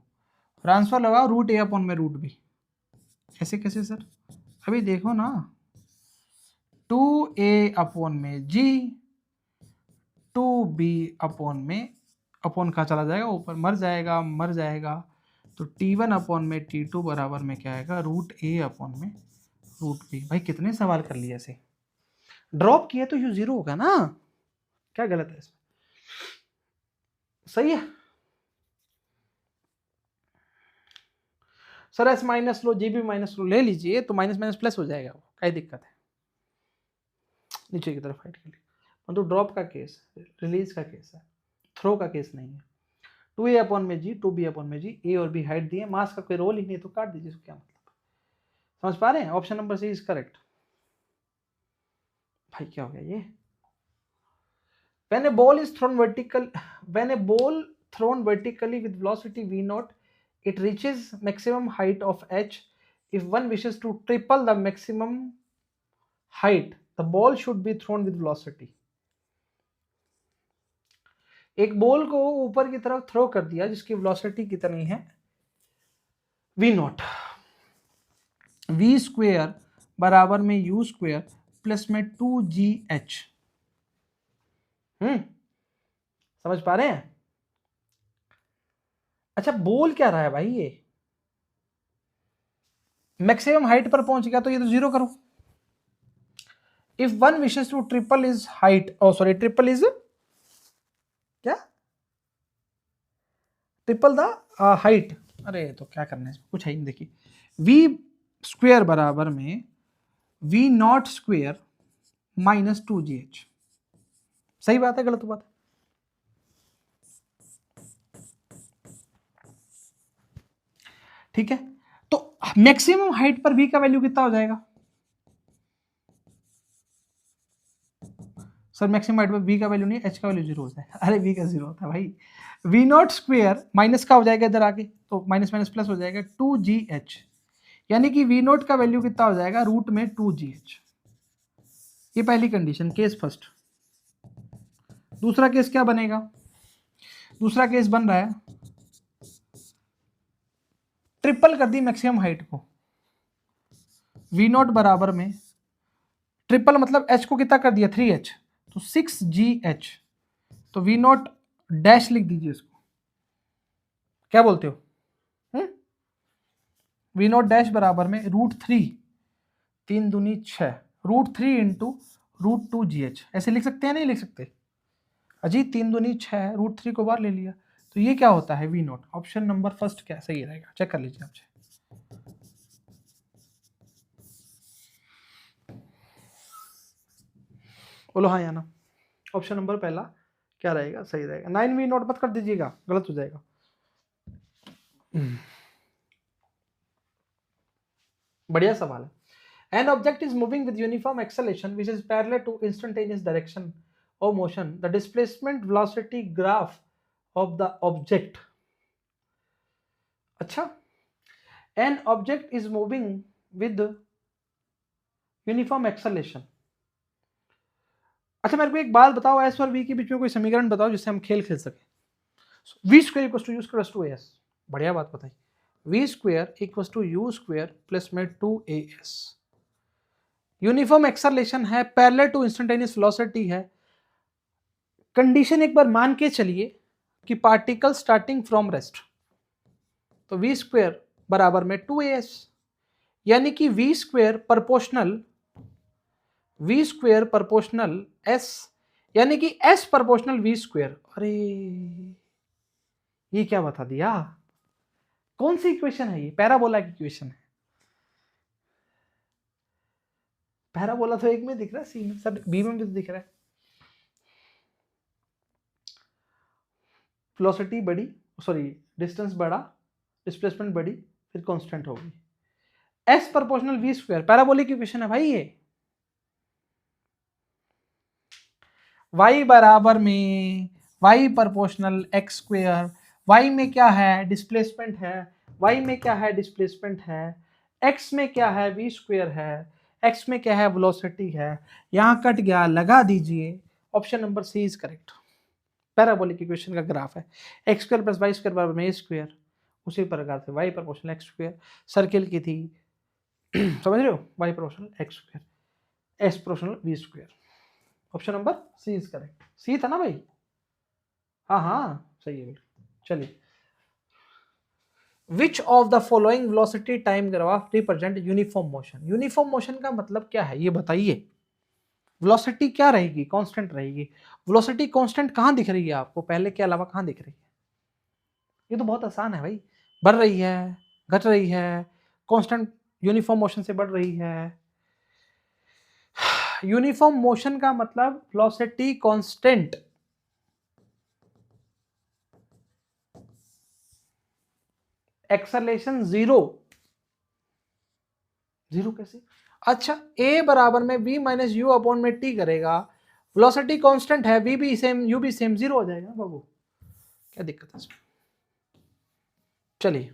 Speaker 1: ट्रांसफर लगाओ रूट A अपोन में रूट B। ऐसे कैसे सर? अभी देखो ना, 2A अपोन में G, 2B अपोन में, अपोन का चला जाएगा ऊपर, मर जाएगा, तो T1 अपोन में T2 बराबर में क्या आएगा रूट A अपोन में रूट B। भाई कितने सवाल कर लिए ऐसे, ड्रॉप किया तो U 0 होगा ना, क्या गलत है इसमें? सही है sir. S minus low, GB minus low, ले लीजिए तो माइनस माइनस प्लस हो जाएगा, वो क्या दिक्कत है? नीचे की तरफ हाइट के लिए, मतलब ड्रॉप का केस, रिलीज का केस है, थ्रो का केस नहीं है। 2A अपॉन में G, 2B अपॉन में G, A और B हाइट दिए, मास का कोई रोल ही नहीं, तो काट दीजिए, क्या मतलब? समझ पा रहे हैं? Option number C is correct. भाई क्या हो गया ये? When a ball is thrown vertically with velocity v0, it reaches maximum height of h. If one wishes to triple the maximum height, the ball should be thrown with velocity. एक ball को ऊपर की तरफ throw कर दिया जिसकी velocity कितनी है v0, v स्क्वेयर बराबर में u स्क्वेयर प्लस में 2gh। समझ पा रहे हैं? अच्छा बोल क्या रहा है भाई, ये मैक्सिमम हाइट पर पहुंच गया तो ये तो 0 करो। If one wishes to triple is height, triple is क्या, ट्रिपल द हाइट, अरे तो क्या करना है इसमें, कुछ है ही नहीं। देखिए v स्क्वेयर बराबर में v0 स्क्वेयर माइनस 2gh। सही बात है गलत बात है? ठीक है, तो मैक्सिमम हाइट पर v का वैल्यू कितना हो जाएगा सर? मैक्सिमम हाइट पर v का वैल्यू नहीं, h का वैल्यू 0 होता है। अरे v का 0 होता है भाई। v0 स्क्वेयर माइनस का हो जाएगा इधर आके, तो माइनस माइनस प्लस हो जाएगा 2gh, यानी कि v0 का वैल्यू कितना हो जाएगा रूट में 2gh। ये पहली कंडीशन, केस फर्स्ट। दूसरा केस क्या बनेगा? दूसरा केस बन रहा है, ट्रिपल कर दी मैक्सिमम हाइट को, v0 बराबर में ट्रिपल मतलब h को कितना कर दिया 3h, तो 6gh, तो v0 डैश लिख दीजिए इसको, क्या बोलते हो? v0 डैश बराबर में √3, 3 दूनी 6, √3 इंटू √2gh। ऐसे लिख सकते हैं नहीं लिख सकते? अजी 3 दूनी 6, √3 को बाहर ले लिया, तो ये क्या होता है v0। ऑप्शन नंबर फर्स्ट क्या सही रहेगा, चेक कर लीजिए आपसे। बोलो हाँ या ना। ऑप्शन नंबर पहला क्या रहेगा, सही रहेगा। 9v0 मत कर दीजिएगा, गलत हो जाएगा। बढ़िया सवाल है। An object is moving with uniform acceleration which is parallel to instantaneous direction of motion. The displacement velocity graph of the object. अच्छा, an object is moving with uniform acceleration. अच्छा मेरे को एक बात बताओ, एस और वी के बीच में कोई समीकरण बताओ जिससे हम खेल खेल सके। V square equal to U square plus 2as, बढ़िया बात बताई। V square equal to U square plus में 2as। यूनिफॉर्म एक्सेलेरेशन है, पैरेलल टू इंस्टेंटेनियस वेलोसिटी है। कंडीशन एक बार मान के चलिए कि पार्टिकल स्टार्टिंग फ्रॉम रेस्ट, तो वी स्क्वायर बराबर में 2as, यानी कि वी स्क्वायर प्रोपोर्शनल एस, यानी कि एस प्रोपोर्शनल वी स्क्वायर। अरे ये क्या बता दिया, कौन सी इक्वेशन है ये? पैराबोला की इक्वेशन है। पैराबोला तो एक में दिख रहा है, सी में, सर बी में भी तो दिख रहा है। वेलोसिटी बड़ी, सॉरी डिस्टेंस बड़ा, डिस्प्लेसमेंट बड़ी, फिर कांस्टेंट होगी। S proportional V square parabolic equation है भाई ये। y बराबर में y proportional x square, y में क्या है? डिस्प्लेसमेंट है। y में क्या है? डिस्प्लेसमेंट है। x में क्या है? v स्क्वायर है। x में क्या है? वेलोसिटी है। यहाँ कट गया, लगा दीजिए। Option number C is correct. Parabolic equation का ग्राफ है, x square plus y square बराबर में ए स्क्वायर, उसी प्रकार से y proportional x square circle की थी समझ रहे हो, y proportional x square, s proportional v square. Option number C is correct. C था ना भाई? हाँ हाँ सही है। चलिए, which of the following velocity time graph represent uniform motion? Uniform motion का मतलब क्या है ये बताइए। वेलोसिटी क्या रहेगी? कांस्टेंट रहेगी। वेलोसिटी कांस्टेंट कहाँ दिख रही है आपको? पहले के अलावा कहाँ दिख रही है? ये तो बहुत आसान है भाई, बढ़ रही है, घट रही है, कांस्टेंट यूनिफॉर्म मोशन से बढ़ रही है। यूनिफॉर्म मोशन का मतलब velocity constant, acceleration zero. Zero कैसे? अच्छा, a बराबर में v माइनस यू अपॉन में t करेगा, वेलोसिटी कांस्टेंट है, v भी सेम u भी सेम, जीरो हो जाएगा बाबू। क्या दिक्कत है इसमें? चलिए